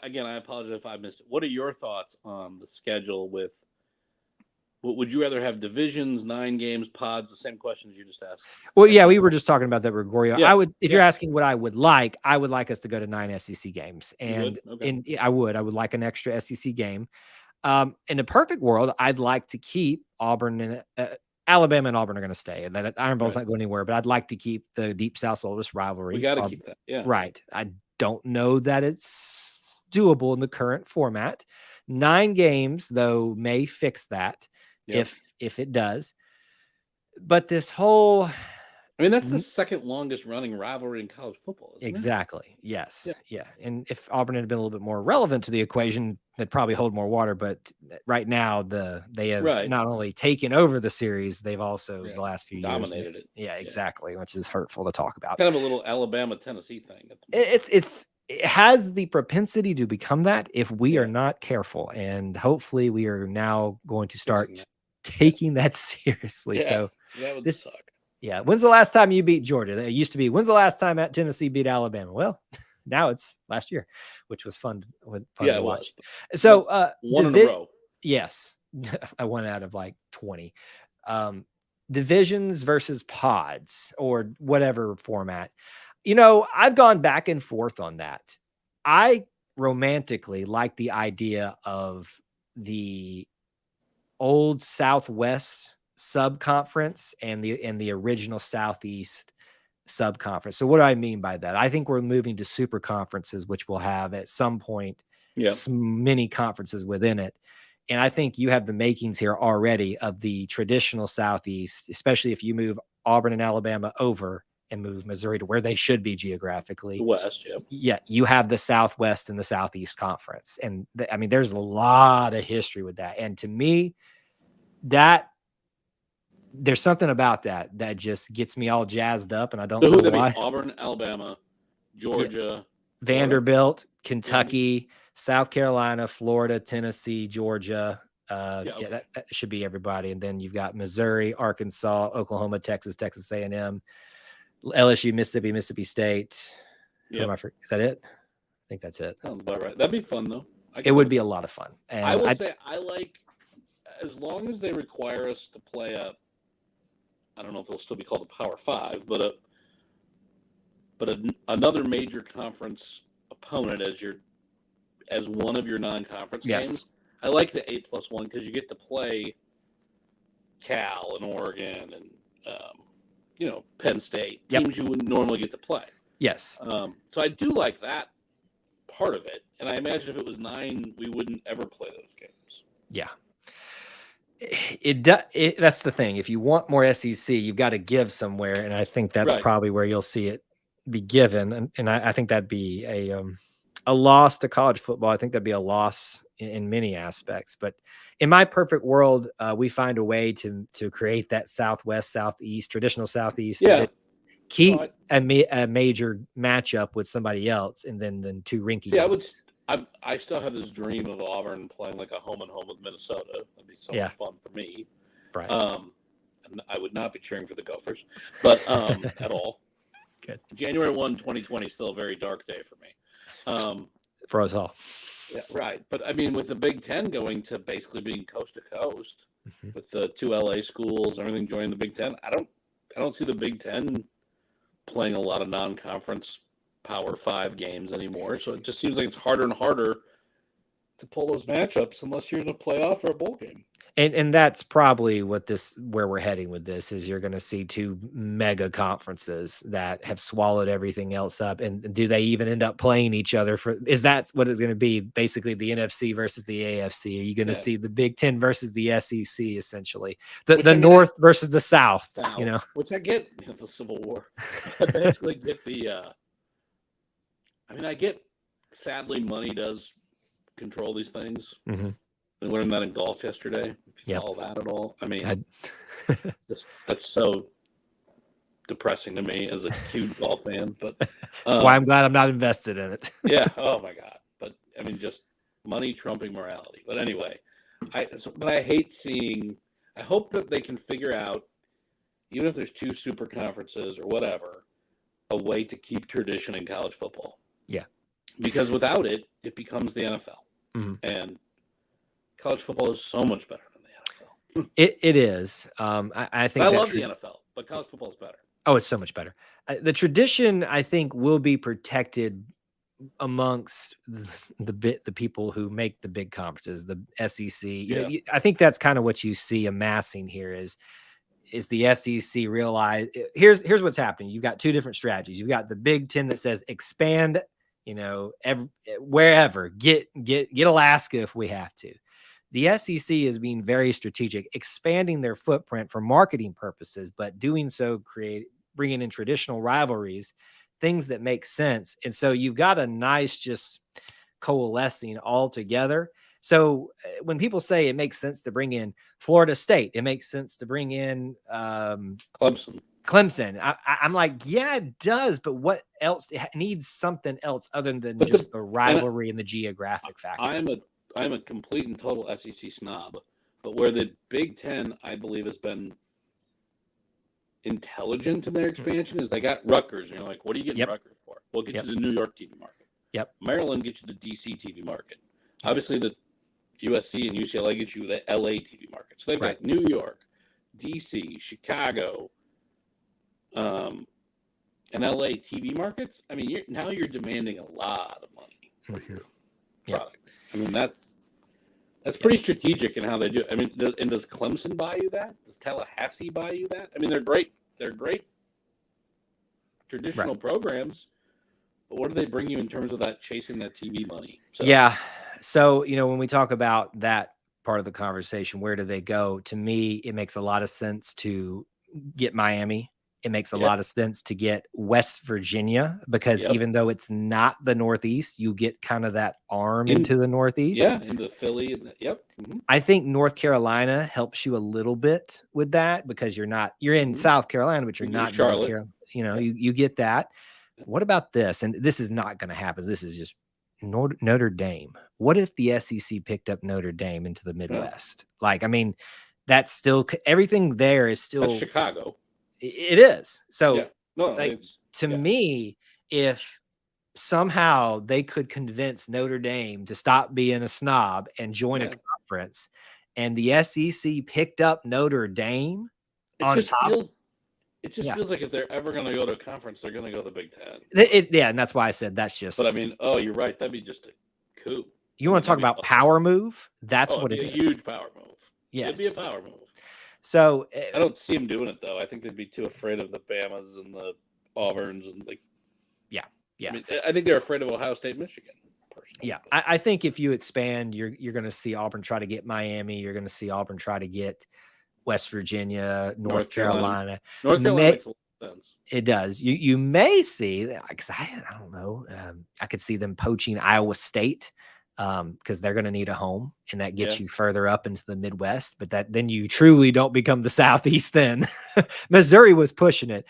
again, I apologize if I missed it. What are your thoughts on the schedule with, would you rather have divisions, 9 games, pods, the same questions you just asked? Well, yeah, we were just talking about that, Gregorio. Yeah, I would, if you're asking what I would like us to go to 9 SEC games. And I would like an extra SEC game. In a perfect world, I'd like to keep Auburn and Alabama and Auburn are going to stay, and that Iron Bowl's not going anywhere. But I'd like to keep the Deep South's oldest rivalry. We got to keep that, yeah. Right. I don't know that it's doable in the current format. 9 games, though, may fix that if it does. But this whole, I mean, that's the second longest running rivalry in college football. Isn't exactly. It? Yes. Yeah. And if Auburn had been a little bit more relevant to the equation, they'd probably hold more water. But right now, they have not only taken over the series, they've also the last few dominated years it. Yeah, exactly, which is hurtful to talk about. Kind of a little Alabama-Tennessee thing. It has the propensity to become that if we are not careful, and hopefully we are now going to start taking that seriously. So that would suck. Yeah. When's the last time you beat Georgia? It used to be, when's the last time at Tennessee beat Alabama? Well, now it's last year, which was fun to watch. So one in a row. Yes. I won out of like 20. Divisions versus pods or whatever format. You know, I've gone back and forth on that. I romantically like the idea of the old Southwest subconference and the original Southeast subconference. So what do I mean by that? I think we're moving to super conferences, which will have at some point many conferences within it. And I think you have the makings here already of the traditional Southeast, especially if you move Auburn and Alabama over and move Missouri to where they should be geographically. The West, yeah. You have the Southwest and the Southeast Conference. And I mean, there's a lot of history with that. And to me, there's something about that just gets me all jazzed up, and I don't know why. Auburn, Alabama, Georgia, Vanderbilt, Kentucky, South Carolina, Florida, Tennessee, Georgia. That should be everybody. And then you've got Missouri, Arkansas, Oklahoma, Texas A&M, LSU, Mississippi State. Yeah, is that it? I think that's it. Sounds about right. That'd be fun though. It would be a lot of fun. And I will say I like, as long as they require us to play I don't know if it'll still be called a Power 5, but another major conference opponent as one of your non-conference games. I like the 8+1 because you get to play Cal and Oregon and Penn State, teams you wouldn't normally get to play. Yes. So I do like that part of it, and I imagine if it was 9, we wouldn't ever play those games. Yeah. That's the thing. If you want more SEC, you've got to give somewhere, and I think that's probably where you'll see it be given. And I think that'd be a loss to college football. I think that'd be a loss in many aspects. But in my perfect world, we find a way to create that Southwest, Southeast, traditional Southeast. Yeah. Keep a major matchup with somebody else, and then 2 rinky. Yeah, I still have this dream of Auburn playing like a home and home with Minnesota. That'd be so much fun for me. Right. I would not be cheering for the Gophers, but at all. Good. January 1, 2020 is still a very dark day for me. For us all. Yeah, right. But I mean, with the Big Ten going to basically being coast to coast, with the 2 LA schools, everything joining the Big Ten, I don't see the Big Ten playing a lot of non-conference Power 5 games anymore. So it just seems like it's harder and harder to pull those matchups unless you're in a playoff or a bowl game. And that's probably where we're heading with this is you're going to see 2 mega conferences that have swallowed everything else up. And do they even end up playing each other is that what it's going to be? Basically the NFC versus the AFC. Are you going to see the Big Ten versus the SEC essentially? The North versus the South, which I get the Civil War. I basically get I get, sadly, money does control these things. Mm-hmm. I learned that in golf yesterday. If you follow that at all, I mean, that's so depressing to me as a huge golf fan. But That's why I'm glad I'm not invested in it. yeah. Oh my God. But I mean, just money trumping morality. But anyway, but I hate seeing. I hope that they can figure out, even if there's 2 super conferences or whatever, a way to keep tradition in college football. Yeah. Because without it, it becomes the NFL. Mm-hmm. And college football is so much better than the NFL. It is. I think I love the NFL, but college football is better. Oh, it's so much better. The tradition, I think, will be protected amongst the people who make the big conferences, the SEC. You know, I think that's kind of what you see amassing here is the SEC realize here's what's happening. You've got 2 different strategies. You've got the Big Ten that says expand, you know, wherever, get Alaska if we have to. The SEC is being very strategic, expanding their footprint for marketing purposes, but doing so bringing in traditional rivalries, things that make sense. And so you've got a nice just coalescing all together. So when people say it makes sense to bring in Florida State, it makes sense to bring in Clemson. I'm like, yeah, it does. But what else? It needs something else other than just the rivalry and the geographic factor. I'm a complete and total SEC snob, but where the Big Ten, I believe, has been intelligent in their expansion is they got Rutgers. And you're like, what are you getting Rutgers for? We'll get you the New York TV market. Yep. Maryland gets you the DC TV market. Obviously, the USC and UCLA get you the LA TV market. So they've got New York, DC, Chicago, and LA TV markets. I mean, now you're demanding a lot of money for your product. I mean, that's pretty strategic in how they do it. I mean, does Clemson buy you that? Does Tallahassee buy you that? I mean, they're great. They're great traditional programs, but what do they bring you in terms of that chasing that TV money? So, yeah. So, you know, when we talk about that part of the conversation, where do they go? To me, it makes a lot of sense to get Miami. It makes a lot of sense to get West Virginia because even though it's not the Northeast, you get kind of that arm into the Northeast. Yeah, into Philly. I think North Carolina helps you a little bit with that because you're in South Carolina, but you're not Charlotte. You know, you get that. What about this? And this is not going to happen. This is just Notre Dame. What if the SEC picked up Notre Dame into the Midwest? Like, I mean, that's still everything there is still that's Chicago. It is. So to me, if somehow they could convince Notre Dame to stop being a snob and join a conference and the SEC picked up Notre Dame it just feels like if they're ever going to go to a conference, they're going to go to the Big Ten. And that's why I said that's just. But I mean, you're right. That'd be just a coup. You want to talk about power move? That's what it is. A huge power move. Yes. It'd be a power move. So I don't see them doing it though. I think they'd be too afraid of the Bamas and the Auburns and I mean, I think they're afraid of Ohio State, Michigan. Personally. Yeah, I think if you expand, you're going to see Auburn try to get Miami. You're going to see Auburn try to get West Virginia, North Carolina. North Carolina makes a lot of sense. It does. You may see because I don't know. I could see them poaching Iowa State. Because they're going to need a home, and that gets you further up into the Midwest. But then you truly don't become the Southeast. Then Missouri was pushing it.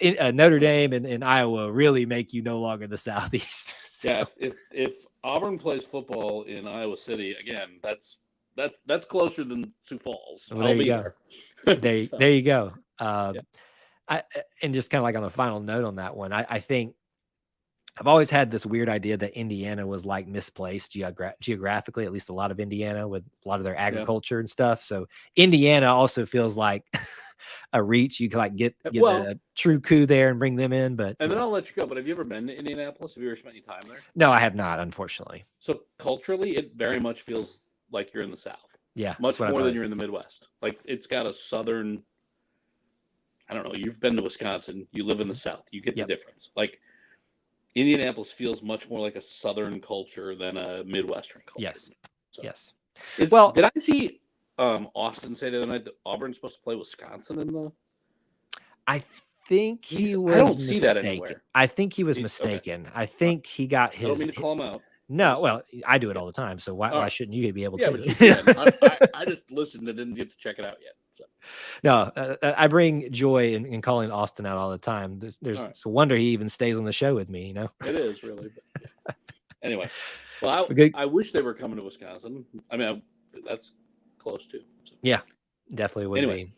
Notre Dame and Iowa really make you no longer the Southeast. So. Yeah, if Auburn plays football in Iowa City again, that's closer than Sioux Falls. Well, there you go. There you go. And just kind of like on a final note on that one, I think. I've always had this weird idea that Indiana was like misplaced geographically, at least a lot of Indiana with a lot of their agriculture and stuff. So Indiana also feels like a reach. You can like get a true coup there and bring them in. But and then I'll let you go. But have you ever been to Indianapolis? Have you ever spent any time there? No, I have not, unfortunately. So culturally, it very much feels like you're in the South. Yeah. Much more than you're in the Midwest. Like it's got a Southern, I don't know. You've been to Wisconsin. You live in the South. You get the difference. Like, Indianapolis feels much more like a Southern culture than a Midwestern culture. Yes. So, yes. Did I see Austin say the other night that Auburn's supposed to play Wisconsin in the? I think he was. I don't mistaken. see that anywhere. I think he was mistaken. Okay. I think he got his. I don't mean to call him out. No, well, I do it all the time. So why shouldn't you be able to? But you can. I just listened and didn't get to check it out yet. So. No, I bring joy in calling Austin out all the time. There's All it's a wonder he even stays on the show with me. It is really, but yeah. Anyway, well, Okay. I wish they were coming to Wisconsin. I mean, that's close too. So. Yeah, definitely would Anyway. be.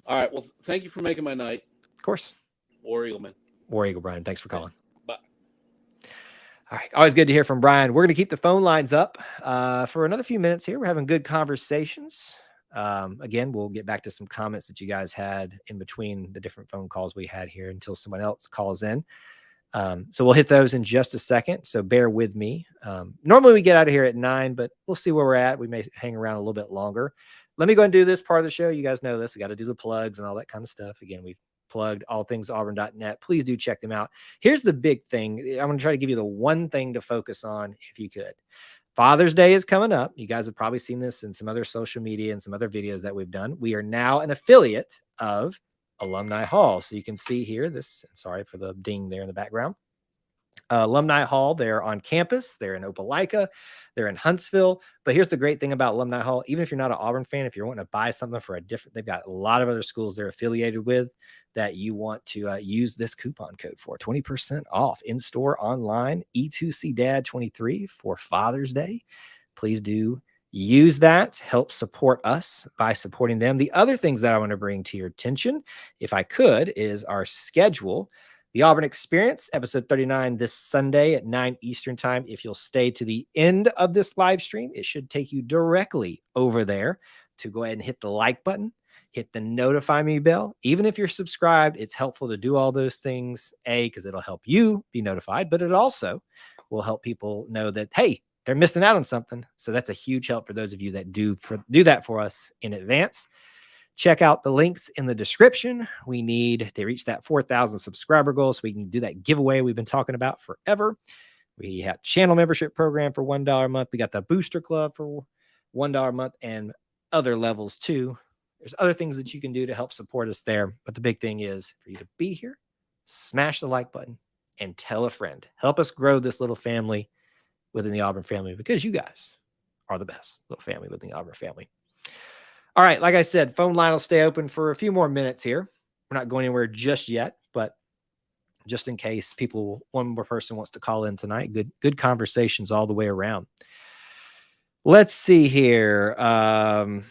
All right. Well, thank you for making my night. Of course. War Eagle, man. War Eagle, Brian. Thanks for calling. Bye. All right. Always good to hear from Brian. We're going to keep the phone lines up for another few minutes here. We're having good conversations. Again, we'll get back to some comments that you guys had in between the different phone calls we had here until someone else calls in. So we'll hit those in just a second. So bear with me. Normally we get out of here at 9, but we'll see where we're at. We may hang around a little bit longer. Let me go and do this part of the show. You guys know this. I got to do the plugs and all that kind of stuff. Again, we've plugged allthingsauburn.net. Please do check them out. Here's the big thing. I'm going to try to give you the one thing to focus on if you could. Father's Day is coming up. You guys have probably seen this in some other social media and some other videos that we've done. We are now an affiliate of Alumni Hall. So you can see here this, sorry for the ding there in the background. Alumni Hall, they're on campus. They're in Opelika. They're in Huntsville. But here's the great thing about Alumni Hall. Even if you're not an Auburn fan, if you're wanting to buy something for a different, they've got a lot of other schools they're affiliated with that you want to use this coupon code for 20% off in store, online, E2C Dad 23 for Father's Day. Please do use that. Help support us by supporting them. The other things that I want to bring to your attention, if I could, is our schedule. The Auburn Experience, episode 39 this Sunday at 9 Eastern time. If you'll stay to the end of this live stream, it should take you directly over there to go ahead and hit the like button, hit the notify me bell. Even if you're subscribed, it's helpful to do all those things, because it'll help you be notified, but it also will help people know that, hey, they're missing out on something. So that's a huge help for those of you that do that for us in advance. Check out the links in the description. We need to reach that 4,000 subscriber goal so we can do that giveaway we've been talking about forever. We have channel membership program for $1 a month. We got the booster club for $1 a month and other levels too. There's other things that you can do to help support us there. But the big thing is for you to be here, smash the like button and tell a friend. Help us grow this little family within the Auburn family, because you guys are the best little family within the Auburn family. All right. Like I said, phone line will stay open for a few more minutes here. We're not going anywhere just yet, but just in case one more person wants to call in tonight, good conversations all the way around. Let's see here. Trying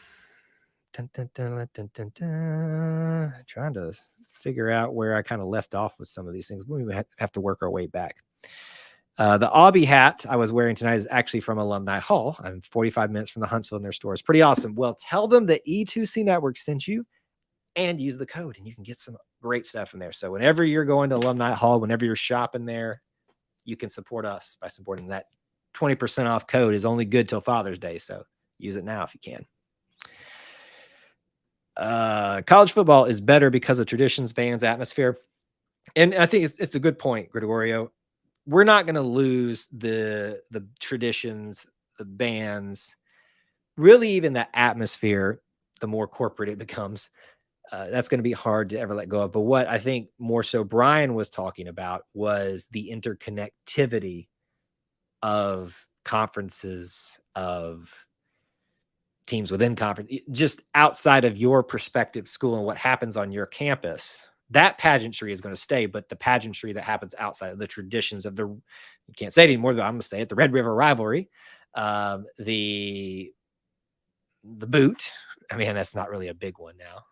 to figure out where I kind of left off with some of these things. We have to work our way back. The Aubie hat I was wearing tonight is actually from Alumni Hall. I'm 45 minutes from the Huntsville in their store. It's pretty awesome. Well, tell them the E2C Network sent you and use the code, and you can get some great stuff in there. So whenever you're going to Alumni Hall, whenever you're shopping there, you can support us by supporting that. 20% off code is only good till Father's Day. So use it now if you can. College football is better because of traditions, bands, atmosphere. And I think it's a good point, Gregorio. We're not going to lose the traditions, the bands, really even the atmosphere, the more corporate it becomes. That's going to be hard to ever let go of. But what I think more so Brian was talking about was the interconnectivity of conferences, of teams within conference, just outside of your prospective school and what happens on your campus. That pageantry is going to stay, but the pageantry that happens outside of the traditions of you can't say it anymore, but I'm going to say it, the Red River rivalry, the boot. I mean, that's not really a big one now.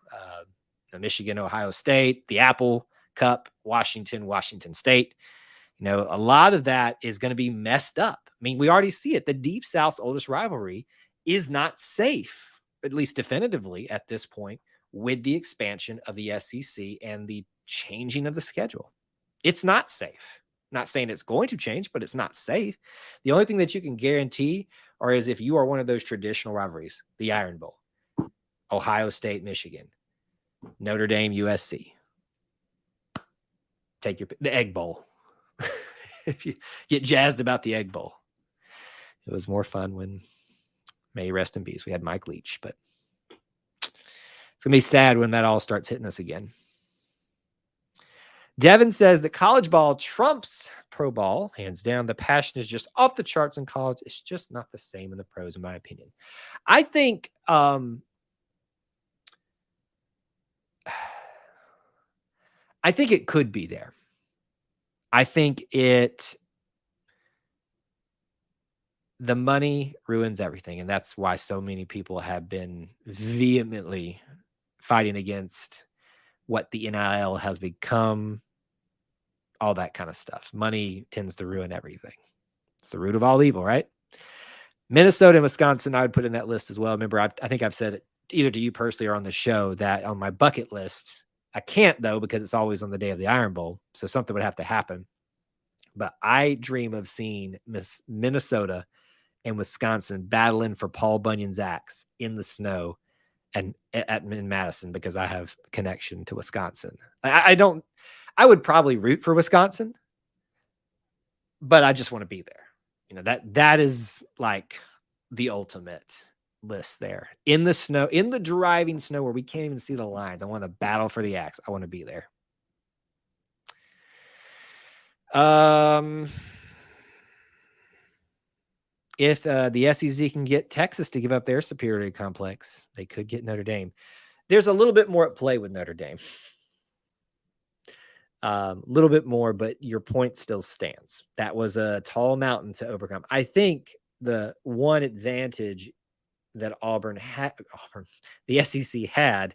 The Michigan, Ohio State, the Apple Cup, Washington State. A lot of that is going to be messed up. I mean, we already see it. The Deep South's oldest rivalry is not safe, at least definitively at this point, with the expansion of the SEC and the changing of the schedule. It's not safe. Not saying it's going to change, but it's not safe. The only thing that you can guarantee is if you are one of those traditional rivalries, the Iron Bowl, Ohio State, Michigan, Notre Dame, USC. Take the Egg Bowl. If you get jazzed about the Egg Bowl. It was more fun when, may rest in peace, we had Mike Leach, but it's going to be sad when that all starts hitting us again. Devin says that college ball trumps pro ball. Hands down, the passion is just off the charts in college. It's just not the same in the pros, in my opinion. I think I think it could be there. I think the money ruins everything. And that's why so many people have been vehemently fighting against what the NIL has become, all that kind of stuff. Money tends to ruin everything. It's the root of all evil, right? Minnesota and Wisconsin, I would put in that list as well. Remember, I think I've said it either to you personally or on the show that on my bucket list, I can't though, because it's always on the day of the Iron Bowl. So something would have to happen. But I dream of seeing Minnesota and Wisconsin battling for Paul Bunyan's axe in the snow and in Madison, because I have connection to Wisconsin. I would probably root for Wisconsin, but I just want to be there. You know, that is like the ultimate list there in the snow, in the driving snow where we can't even see the lines. I want to battle for the axe. I want to be there. If the SEC can get Texas to give up their superiority complex, they could get Notre Dame. There's a little bit more at play with Notre Dame. A little bit more, but your point still stands. That was a tall mountain to overcome. I think the one advantage that the SEC had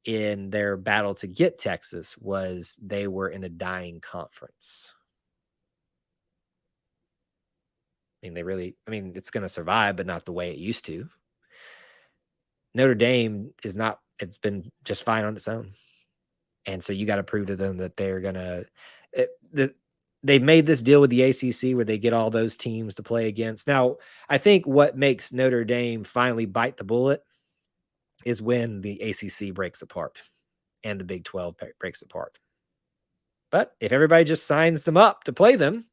in their battle to get Texas was they were in a dying conference. I mean, it's going to survive, but not the way it used to. Notre Dame is not, it's been just fine on its own. And so you got to prove to them that they're going to, they've made this deal with the ACC where they get all those teams to play against. Now, I think what makes Notre Dame finally bite the bullet is when the ACC breaks apart and the Big 12 breaks apart. But if everybody just signs them up to play them,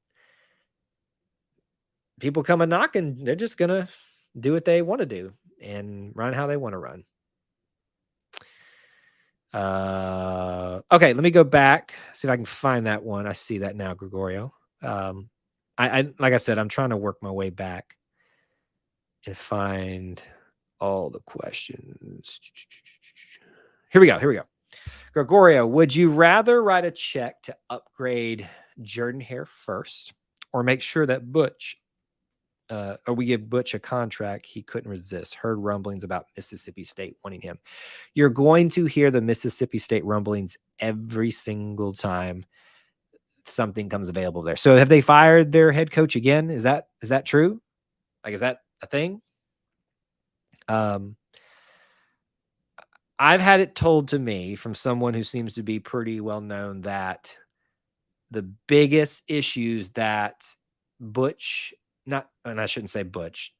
people come a knocking, they're just going to do what they want to do and run how they want to run. Okay, let me go back, see if I can find that one. I see that now, Gregorio. I like I said, I'm trying to work my way back and find all the questions. Here we go. Gregorio, would you rather write a check to upgrade Jordan Hare first, or make sure that Butch, or we give Butch a contract he couldn't resist? Heard rumblings about Mississippi State wanting him. You're going to hear the Mississippi State rumblings every single time something comes available there. So have they fired their head coach again? Is that true? Like, is that a thing? I've had it told to me from someone who seems to be pretty well known that the biggest issues that Butch, and I shouldn't say Butch,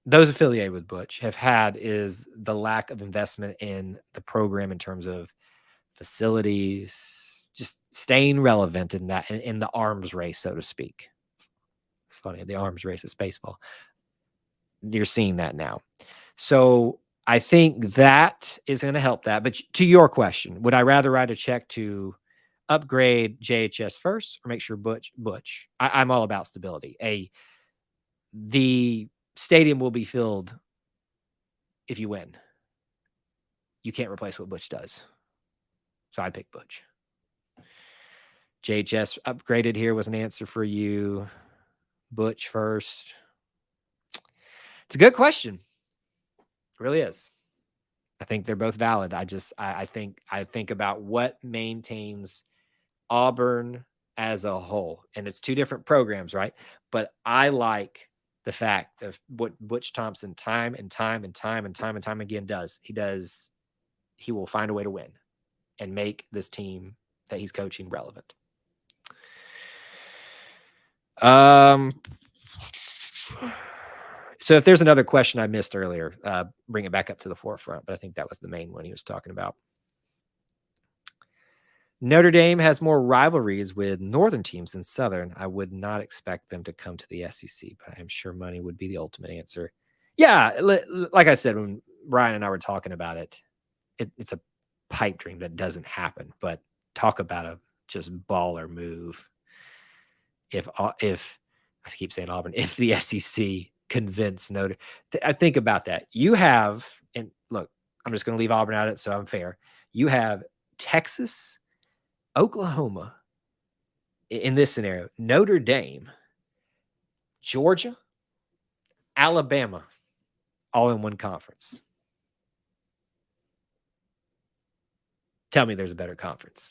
those affiliated with Butch have had is the lack of investment in the program in terms of facilities, just staying relevant in that, in the arms race, so to speak. It's funny, the arms race is baseball. You're seeing that now. So I think that is going to help that. But to your question, would I rather write a check to upgrade JHS first or make sure Butch? I'm all about stability. The stadium will be filled if you win. You can't replace what Butch does. So I'd pick Butch. JHS upgraded here was an answer for you. Butch first. It's a good question. It really is. I think they're both valid. I think about what maintains Auburn as a whole. And it's two different programs, right? But I like the fact of what Butch Thompson time and time again does. He will find a way to win and make this team that he's coaching relevant. So if there's another question I missed earlier, bring it back up to the forefront. But I think that was the main one he was talking about. Notre Dame has more rivalries with Northern teams than Southern. I would not expect them to come to the SEC, but I'm sure money would be the ultimate answer. Yeah, like I said, when Brian and I were talking about it, it's a pipe dream that doesn't happen. But talk about a just baller move. If I keep saying Auburn, if the SEC convince Notre Dame, I think about that. You have, and look, I'm just going to leave Auburn out of it, so I'm fair. You have Texas, Oklahoma, in this scenario, Notre Dame, Georgia, Alabama, all in one conference. Tell me there's a better conference.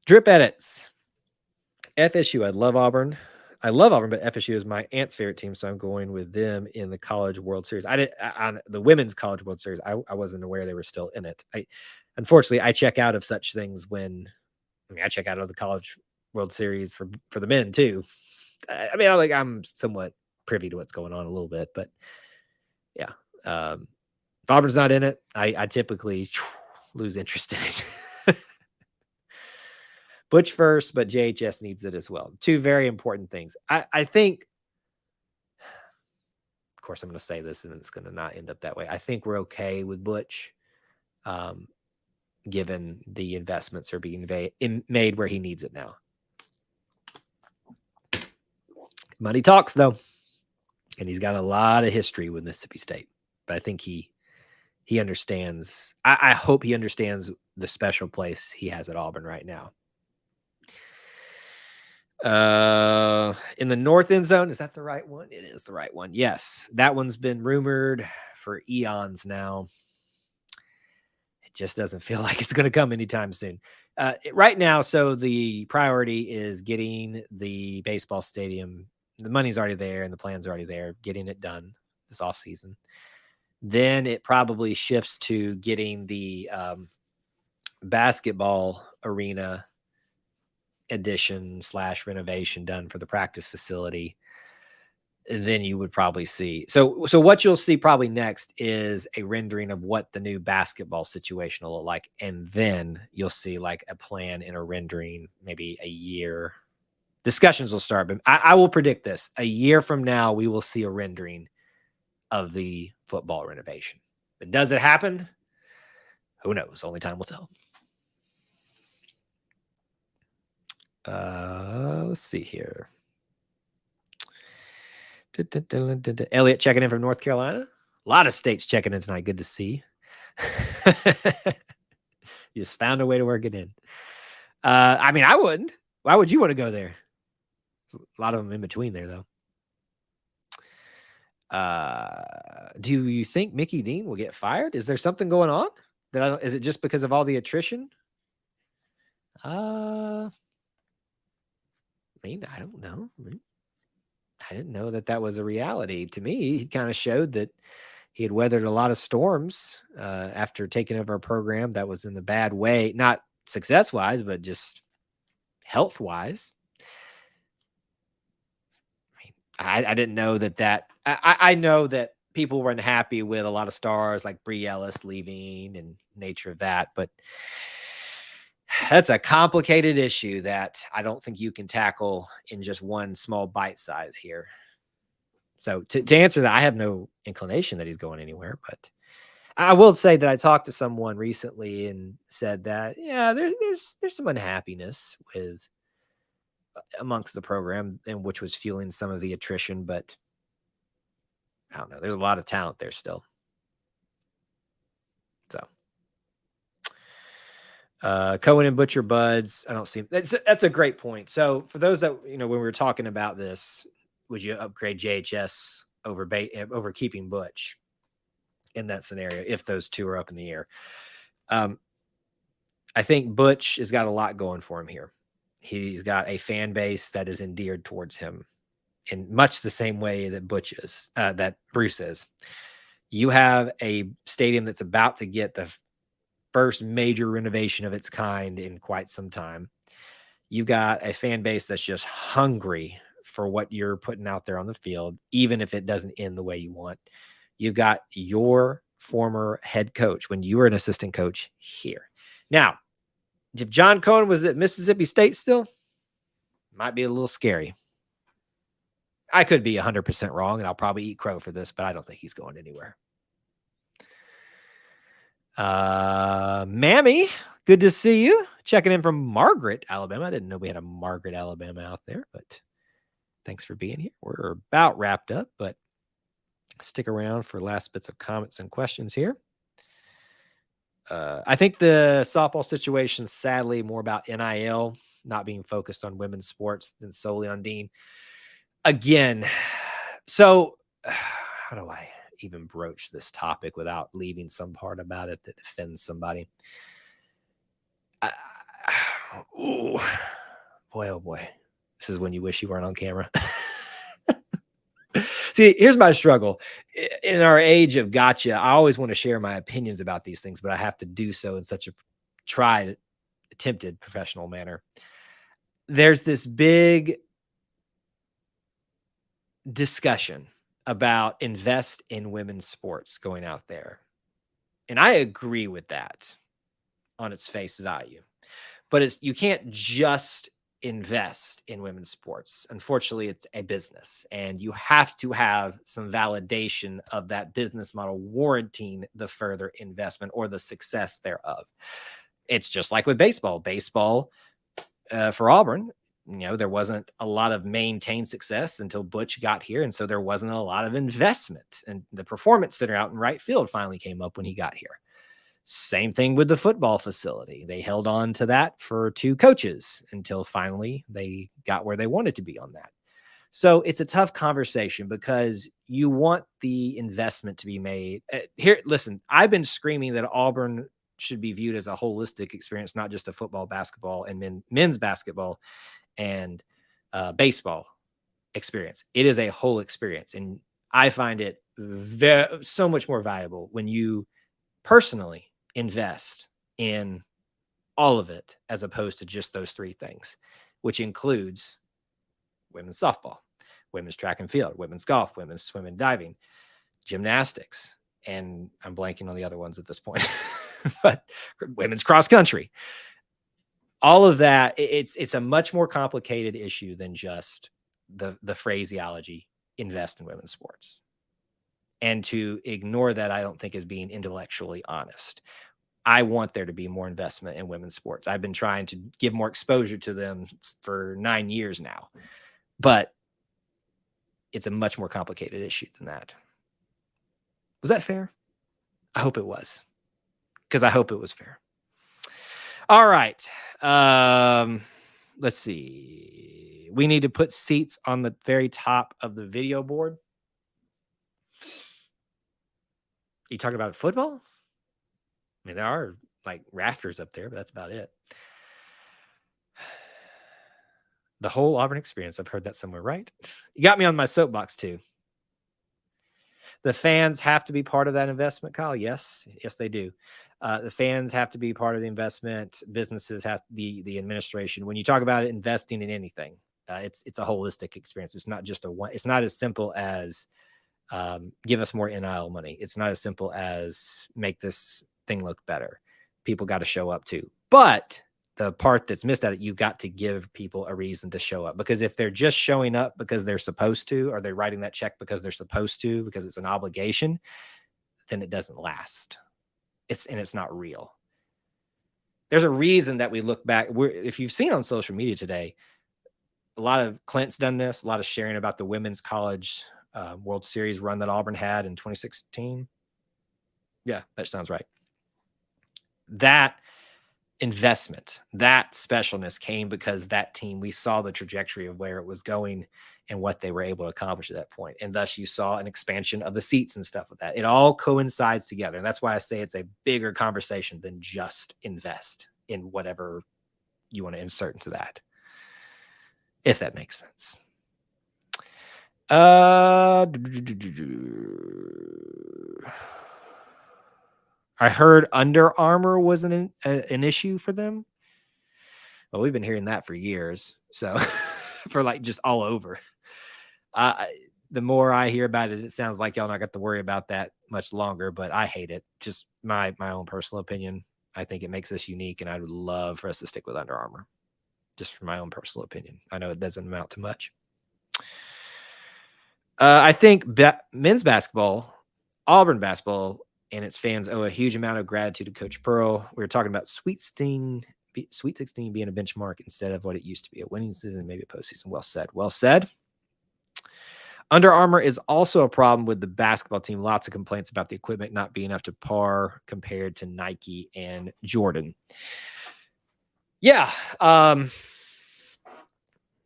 Drip edits. FSU. I love Auburn. But FSU is my aunt's favorite team, so I'm going with them in the College World Series. On the Women's College World Series, I wasn't aware they were still in it. Unfortunately, I check out of such things I check out of the College World Series for the men too. I'm somewhat privy to what's going on a little bit, but yeah. If Auburn's not in it, I typically lose interest in it. Butch first, but JHS needs it as well. Two very important things. I think, of course, I'm going to say this and it's going to not end up that way. I think we're okay with Butch, given the investments are being made where he needs it now. Money talks, though. And he's got a lot of history with Mississippi State. But I think he understands. I hope he understands the special place he has at Auburn right now. In the north end zone, is that the right one? It is the right one. Yes, that one's been rumored for eons now. It just doesn't feel like it's going to come anytime soon. Right now, so the priority is getting the baseball stadium. The money's already there and the plan's already there, getting it done this offseason. Then it probably shifts to getting the basketball arena addition / renovation done for the practice facility. And then you would probably see. So what you'll see probably next is a rendering of what the new basketball situation will look like. And then you'll see like a plan and a rendering, maybe a year. Discussions will start, but I will predict this. A year from now, we will see a rendering of the football renovation. But does it happen? Who knows? Only time will tell. Let's see here. Elliot checking in from North Carolina. A lot of states checking in tonight. Good to see. You just found a way to work it in. I wouldn't. Why would you want to go there? There's a lot of them in between there, though. Do you think Mickey Dean will get fired? Is there something going on? Is it just because of all the attrition? I don't know. I didn't know that was a reality. To me, he kind of showed that he had weathered a lot of storms after taking over a program that was in the bad way, not success-wise, but just health-wise. I didn't know that. I know that people weren't happy with a lot of stars like Bree Ellis leaving and nature of that, but that's a complicated issue that I don't think you can tackle in just one small bite size here. So to answer that, I have no inclination that he's going anywhere, but I will say that I talked to someone recently and said that, yeah, there's some unhappiness amongst the program, and which was fueling some of the attrition, but I don't know. There's a lot of talent there still. So Cohen and Butcher buds. I don't see that's a great point. So for those that, when we were talking about this, would you upgrade JHS over keeping Butch in that scenario if those two are up in the air? I think Butch has got a lot going for him here. He's got a fan base that is endeared towards him in much the same way that that Bruce is. You have a stadium that's about to get the first major renovation of its kind in quite some time. You've got a fan base that's just hungry for what you're putting out there on the field, even if it doesn't end the way you want. You've got your former head coach when you were an assistant coach here. Now, if John Cohen was at Mississippi State still, might be a little scary. I could be 100% wrong, and I'll probably eat crow for this, but I don't think he's going anywhere. Mammy, good to see you. Checking in from Margaret, Alabama. I didn't know we had a Margaret, Alabama out there, but thanks for being here. We're about wrapped up, but Stick around for last bits of comments and questions here. I think the softball situation is sadly more about NIL not being focused on women's sports than solely on Dean. Again, so how do I even broach this topic without leaving some part about it that offends somebody? Ooh, boy, oh boy. This is when you wish you weren't on camera. See, here's my struggle. In our age of gotcha, I always want to share my opinions about these things, but I have to do so in such a attempted professional manner. There's this big discussion about invest in women's sports going out there. And I agree with that on its face value. But you can't just invest in women's sports. Unfortunately, it's a business, and you have to have some validation of that business model warranting the further investment or the success thereof. It's just like with baseball. Baseball for Auburn, there wasn't a lot of maintained success until Butch got here, and so there wasn't a lot of investment. And the Performance Center out in right field finally came up when he got here. Same thing with the football facility. They held on to that for 2 coaches until finally they got where they wanted to be on that. So it's a tough conversation because you want the investment to be made. Here, listen, I've been screaming that Auburn should be viewed as a holistic experience, not just a football, basketball, and men's basketball and baseball experience. It is a whole experience. And I find it so much more valuable when you personally invest in all of it as opposed to just those 3 things, which includes women's softball, women's track and field, women's golf, women's swim and diving, gymnastics, and I'm blanking on the other ones at this point, but women's cross country. All of that, it's a much more complicated issue than just the phraseology, invest in women's sports. And to ignore that, I don't think is being intellectually honest. I want there to be more investment in women's sports. I've been trying to give more exposure to them for 9 years now, but it's a much more complicated issue than that. Was that fair? I hope it was, because I hope it was fair. All right. Let's see. We need to put seats on the very top of the video board. You talking about football? I mean, there are like rafters up there, but that's about it. The whole Auburn experience. I've heard that somewhere, right? You got me on my soapbox too. The fans have to be part of that investment, Kyle. Yes, they do. The fans have to be part of the investment. Businesses have the administration. When you talk about it, investing in anything, it's a holistic experience. It's not just it's not as simple as give us more NIL money. It's not as simple as make this thing look better. People got to show up too. But the part that's missed out, you got to give people a reason to show up, because if they're just showing up because they're supposed to, or they're writing that check because they're supposed to, because it's an obligation, then it doesn't last. It's not real. There's a reason that we look back. If you've seen on social media today, a lot of Clint's done this, a lot of sharing about the women's college World Series run that Auburn had in 2016. Yeah, that sounds right. That investment, that specialness came because that team, we saw the trajectory of where it was going and what they were able to accomplish at that point. And thus you saw an expansion of the seats and stuff with that. It all coincides together. And that's why I say it's a bigger conversation than just invest in whatever you want to insert into that, if that makes sense. I heard Under Armour was an issue for them. Well, we've been hearing that for years. So for like just all over. The more I hear about it, it sounds like y'all not got to worry about that much longer, but I hate it. Just my own personal opinion. I think it makes us unique, and I would love for us to stick with Under Armour. Just for my own personal opinion. I know it doesn't amount to much. I think men's basketball, Auburn basketball, and its fans owe a huge amount of gratitude to Coach Pearl. We were talking about Sweet 16 being a benchmark instead of what it used to be, a winning season, maybe a postseason. Well said. Well said. Under Armour is also a problem with the basketball team. Lots of complaints about the equipment not being up to par compared to Nike and Jordan. Yeah.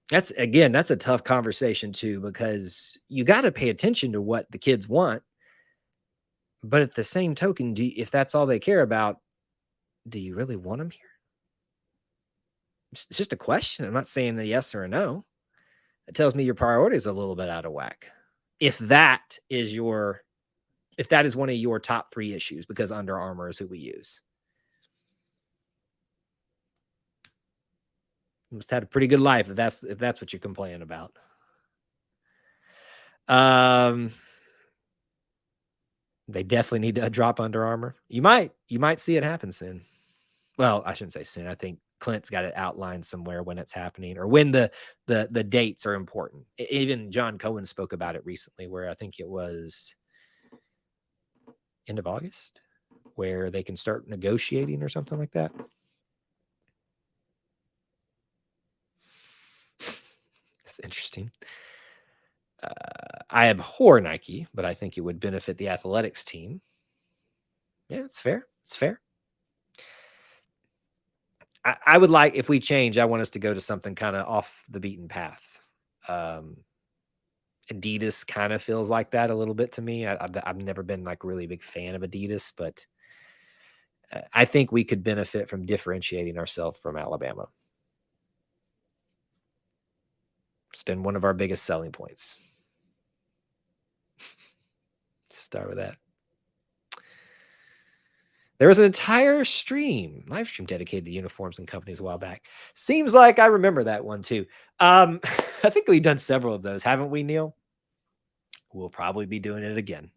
That's a tough conversation too, because you got to pay attention to what the kids want. But at the same token, if that's all they care about, do you really want them here? It's just a question. I'm not saying a yes or a no. It tells me your priorities are a little bit out of whack. If that is one of your top 3 issues, because Under Armour is who we use. You must have had a pretty good life if that's what you're complaining about. They definitely need to drop Under Armour. You might see it happen soon. Well, I shouldn't say soon. I think Clint's got it outlined somewhere when it's happening, or when the dates are important. Even John Cohen spoke about it recently, where I think it was end of August, where they can start negotiating or something like that. It's interesting. I abhor Nike, but I think it would benefit the athletics team. Yeah, it's fair. It's fair. I would like, if we change, I want us to go to something kind of off the beaten path. Adidas kind of feels like that a little bit to me. I've never been like really a big fan of Adidas, but I think we could benefit from differentiating ourselves from Alabama. It's been one of our biggest selling points. Start with that. There was an entire live stream dedicated to uniforms and companies a while back. Seems like I remember that one too. I think we've done several of those, haven't we, Neil? We'll probably be doing it again.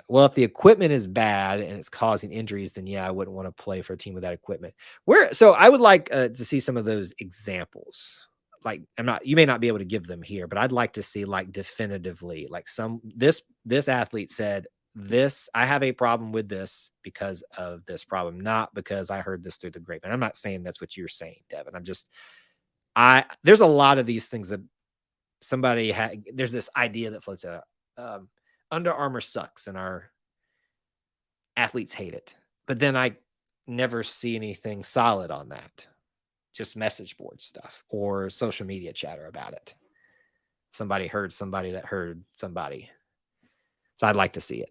Well, if the equipment is bad and it's causing injuries, then yeah, I wouldn't want to play for a team with that equipment. So I would like to see some of those examples. Like, you may not be able to give them here, but I'd like to see like definitively, like this athlete said this, I have a problem with this because of this problem, not because I heard this through the grapevine. I'm not saying that's what you're saying, Devin. There's a lot of these things that there's this idea that floats out. Under Armour sucks and our athletes hate it. But then I never see anything solid on that. Just message board stuff or social media chatter about it. Somebody heard somebody that heard somebody. So I'd like to see it.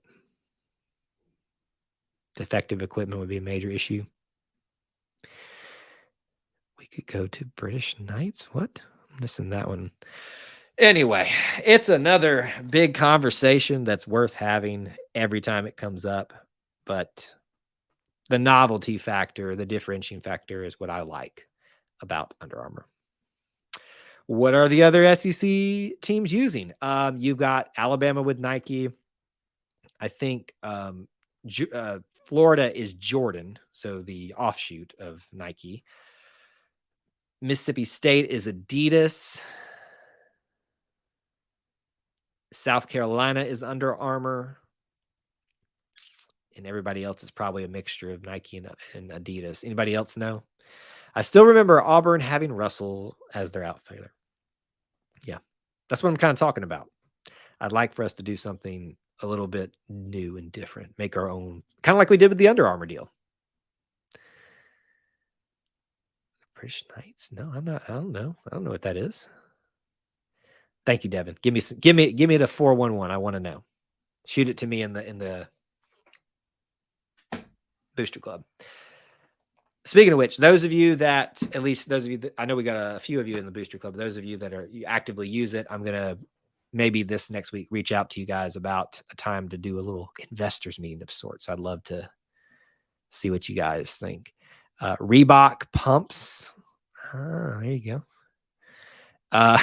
Defective equipment would be a major issue. We could go to British Knights. What? I'm missing that one. Anyway, it's another big conversation that's worth having every time it comes up. But the novelty factor, the differentiating factor is what I like about Under Armour. What are the other SEC teams using? You've got Alabama with Nike. I think Florida is Jordan, so the offshoot of Nike. Mississippi State is Adidas. South Carolina is Under Armour. And everybody else is probably a mixture of Nike and Adidas. Anybody else know? I still remember Auburn having Russell as their outfitter. Yeah, that's what I'm kind of talking about. I'd like for us to do something a little bit new and different, make our own, kind of like we did with the Under Armour deal. British Knights? No, I'm not. I don't know. I don't know what that is. Thank you, Devin. Give me the 411. I want to know. Shoot it to me in the Booster Club. Speaking of which, those of you that, at least those of you that, I know we got a few of you in the Booster Club, those of you that you actively use it, I'm going to maybe this next week reach out to you guys about a time to do a little investors meeting of sorts. I'd love to see what you guys think. Reebok pumps. There you go.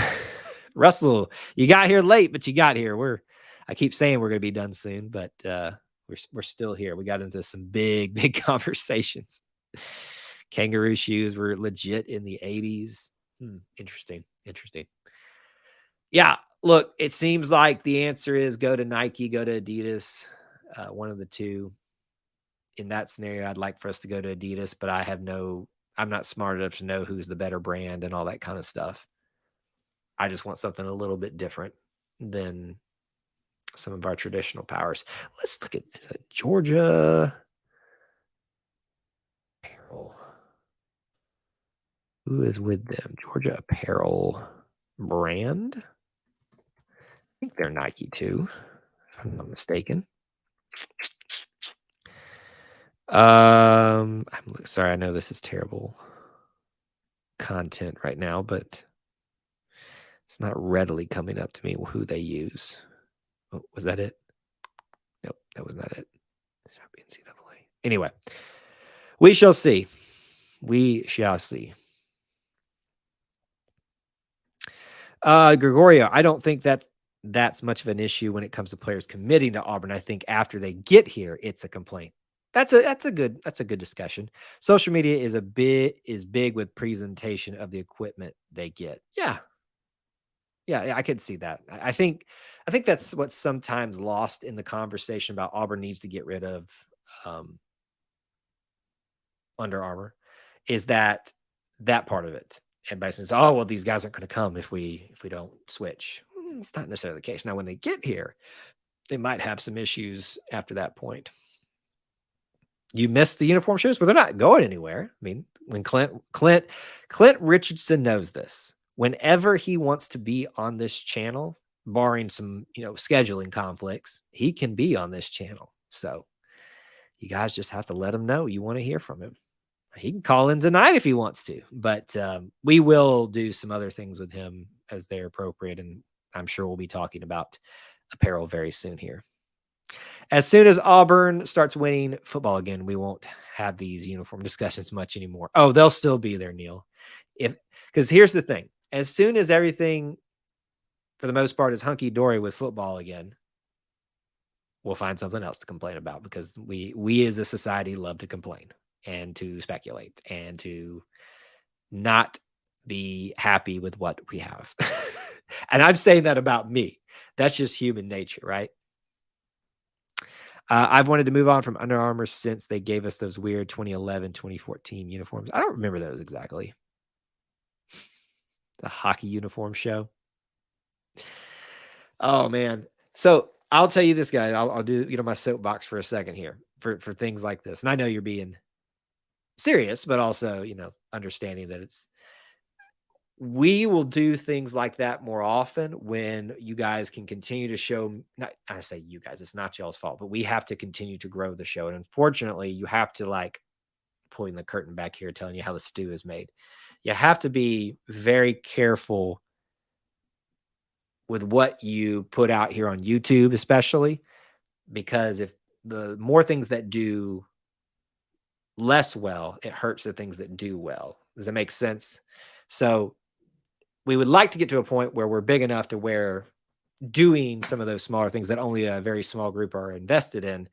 Russell, you got here late, but you got here. I keep saying we're going to be done soon, but we're still here. We got into some big conversations. Kangaroo shoes were legit in the 80s. Interesting. Yeah, look, it seems like the answer is go to Nike, go to Adidas, one of the two. In that scenario, I'd like for us to go to Adidas, but I'm not smart enough to know who's the better brand and all that kind of stuff. I just want something a little bit different than some of our traditional powers. Let's look at Georgia Apparel. Who is with them? Georgia Apparel brand. I think they're Nike too, if I'm not mistaken. I'm sorry, I know this is terrible content right now, but it's not readily coming up to me who they use. Oh, was that it? Nope, that was not it. NCAA. Anyway, we shall see. We shall see. Gregorio, I don't think that's much of an issue when it comes to players committing to Auburn. I think after they get here, it's a complaint. That's a good discussion. Social media is big with presentation of the equipment they get. Yeah, I could see that. I think that's what's sometimes lost in the conversation about Auburn needs to get rid of Under Armour, is that part of it. Everybody says, "Oh, well, these guys aren't going to come if we don't switch." It's not necessarily the case. Now, when they get here, they might have some issues after that point. You miss the uniform shows, but they're not going anywhere. I mean, when Clint Richardson knows this. Whenever he wants to be on this channel, barring some, scheduling conflicts, he can be on this channel. So you guys just have to let him know you want to hear from him. He can call in tonight if he wants to, but we will do some other things with him as they're appropriate. And I'm sure we'll be talking about apparel very soon here. As soon as Auburn starts winning football again, we won't have these uniform discussions much anymore. Oh, they'll still be there, Neil. Because here's the thing. As soon as everything, for the most part, is hunky-dory with football again, we'll find something else to complain about, because we as a society love to complain and to speculate and to not be happy with what we have. And I'm saying that about me. That's just human nature, right? I've wanted to move on from Under Armour since they gave us those weird 2011, 2014 uniforms. I don't remember those exactly. The hockey uniform show. Oh, man. So I'll tell you this, guy. I'll do my soapbox for a second here for things like this. And I know you're being serious, but also, understanding that we will do things like that more often when you guys can continue to show, I say you guys, it's not y'all's fault, but we have to continue to grow the show. And unfortunately, you have to, pulling the curtain back here, telling you how the stew is made. You have to be very careful with what you put out here on YouTube, especially, because if the more things that do less well, it hurts the things that do well. Does that make sense? So we would like to get to a point where we're big enough to where doing some of those smaller things that only a very small group are invested in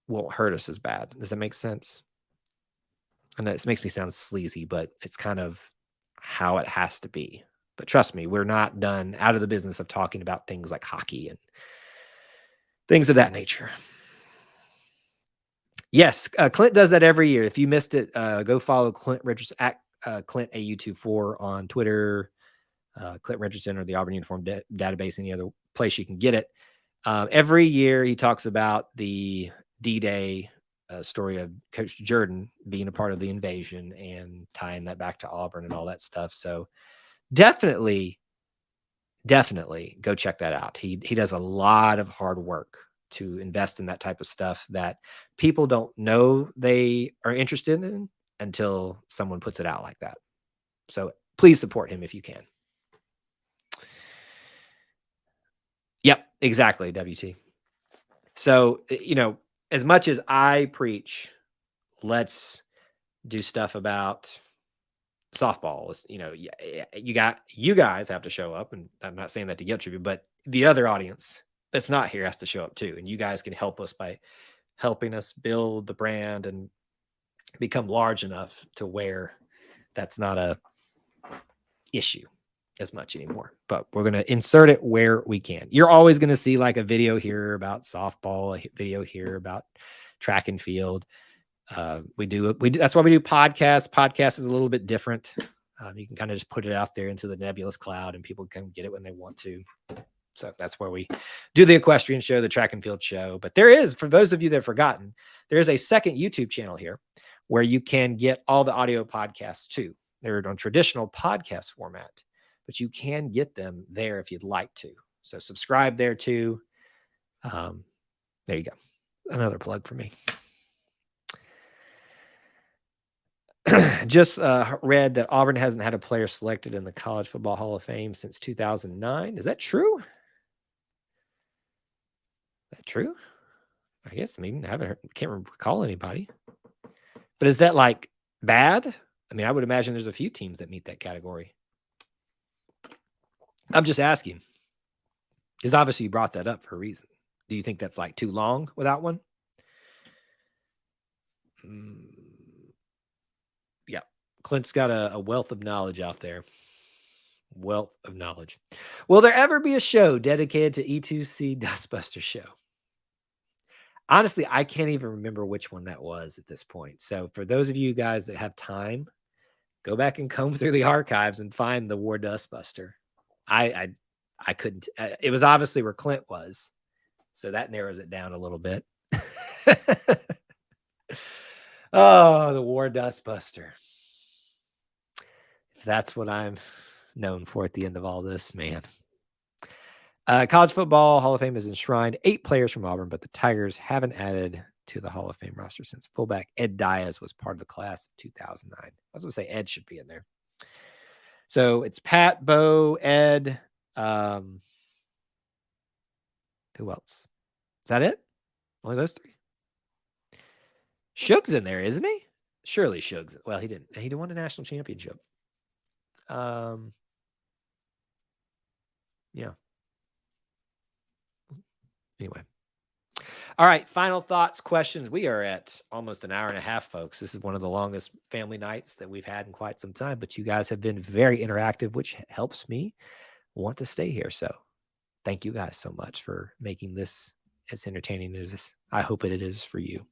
won't hurt us as bad. Does that make sense? And this makes me sound sleazy, but it's kind of how it has to be. But trust me, we're not done out of the business of talking about things like hockey and things of that nature. Yes, Clint does that every year. If you missed it, go follow Clint Richardson at Clint AU24 on Twitter, Clint Richardson, or the Auburn Uniform Database, any other place you can get it. Every year he talks about the D-Day story of Coach Jordan being a part of the invasion and tying that back to Auburn and all that stuff. So definitely go check that out. He does a lot of hard work to invest in that type of stuff that people don't know they are interested in until someone puts it out like that. So please support him if you can. Yep, exactly, WT. So, as much as I preach, let's do stuff about softball. You guys have to show up, and I'm not saying that to guilt you, but the other audience that's not here has to show up too. And you guys can help us by helping us build the brand and become large enough to where that's not a issue as much anymore. But we're going to insert it where we can. You're always going to see a video here about softball, a video here about track and field. We do that's why we do podcasts. Podcast is a little bit different. You can kind of just put it out there into the nebulous cloud and people can get it when they want to. So that's where we do the equestrian show, the track and field show. But there is, for those of you that have forgotten, there is a second YouTube channel here where you can get all the audio podcasts too. They're on traditional podcast format, but you can get them there if you'd like to. So subscribe there too. There you go. Another plug for me. Just read that Auburn hasn't had a player selected in the College Football Hall of Fame since 2009. Is that true? Is that true? I guess. I mean, I can't recall anybody. But is that like bad? I mean, I would imagine there's a few teams that meet that category. I'm just asking. Because obviously you brought that up for a reason. Do you think that's like too long without one? Yeah. Clint's got a wealth of knowledge out there. Wealth of knowledge. Will there ever be a show dedicated to E2C Dustbuster show? Honestly, I can't even remember which one that was at this point. So for those of you guys that have time, go back and comb through the archives and find the War Dustbuster. I couldn't. It was obviously where Clint was. So that narrows it down a little bit. Oh, the War Dustbuster. If that's what I'm known for at the end of all this, man. College Football Hall of Fame has enshrined 8 players from Auburn, but the Tigers haven't added to the Hall of Fame roster since fullback Ed Diaz was part of the class of 2009. I was going to say Ed should be in there. So it's Pat, Bo, Ed. Who else? Is that it? Only those 3? Shug's in there, isn't he? Surely Shug's. Well, he didn't. He won a national championship. Yeah. Anyway. All right. Final thoughts, questions. We are at almost an hour and a half, folks. This is one of the longest family nights that we've had in quite some time, but you guys have been very interactive, which helps me want to stay here. So thank you guys so much for making this as entertaining as I hope it is for you.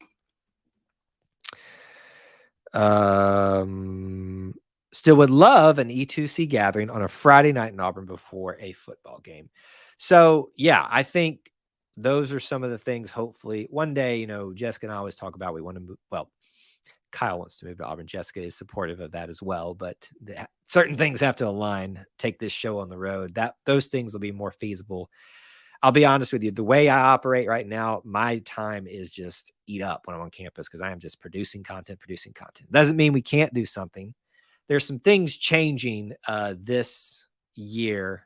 Still would love an E2C gathering on a Friday night in Auburn before a football game. So yeah, I think those are some of the things. Hopefully one day, Jessica and I always talk about, we want to move. Well, Kyle wants to move to Auburn. Jessica is supportive of that as well, but certain things have to align, take this show on the road. Those things will be more feasible. I'll be honest with you. The way I operate right now, my time is just eat up when I'm on campus because I am just producing content. Doesn't mean we can't do something. There's some things changing this year.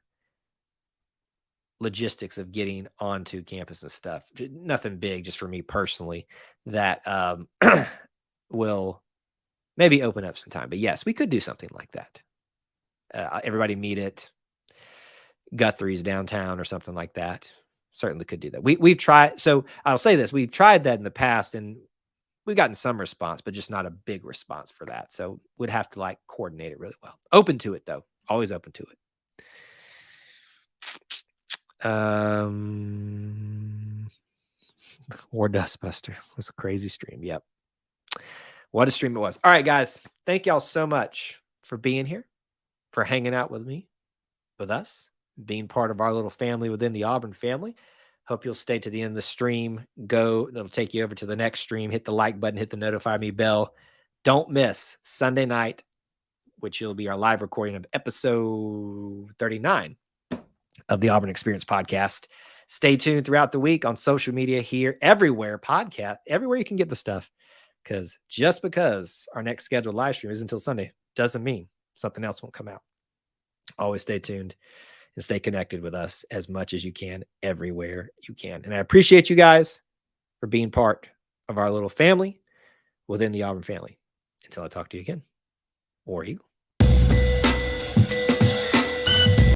Logistics of getting onto campus and stuff. Nothing big, just for me personally, that will maybe open up some time. But yes, we could do something like that. Everybody meet at Guthrie's downtown or something like that. Certainly could do that. We've tried. So I'll say this. We've tried that in the past and we've gotten some response, but just not a big response for that. So we'd have to coordinate it really well. Open to it though. Always open to it. War Dustbuster was a crazy stream. Yep. What a stream it was. All right, guys. Thank y'all so much for being here, for hanging out with me, with us, being part of our little family within the Auburn family. Hope you'll stay to the end of the stream. It'll take you over to the next stream. Hit the like button, hit the notify me bell. Don't miss Sunday night, which will be our live recording of episode 39 of the Auburn Experience podcast. Stay tuned throughout the week on social media here, everywhere, podcast, everywhere you can get the stuff. Because just because our next scheduled live stream is until Sunday doesn't mean something else won't come out. Always stay tuned and stay connected with us as much as you can, everywhere you can. And I appreciate you guys for being part of our little family within the Auburn family. Until I talk to you again, War Eagle.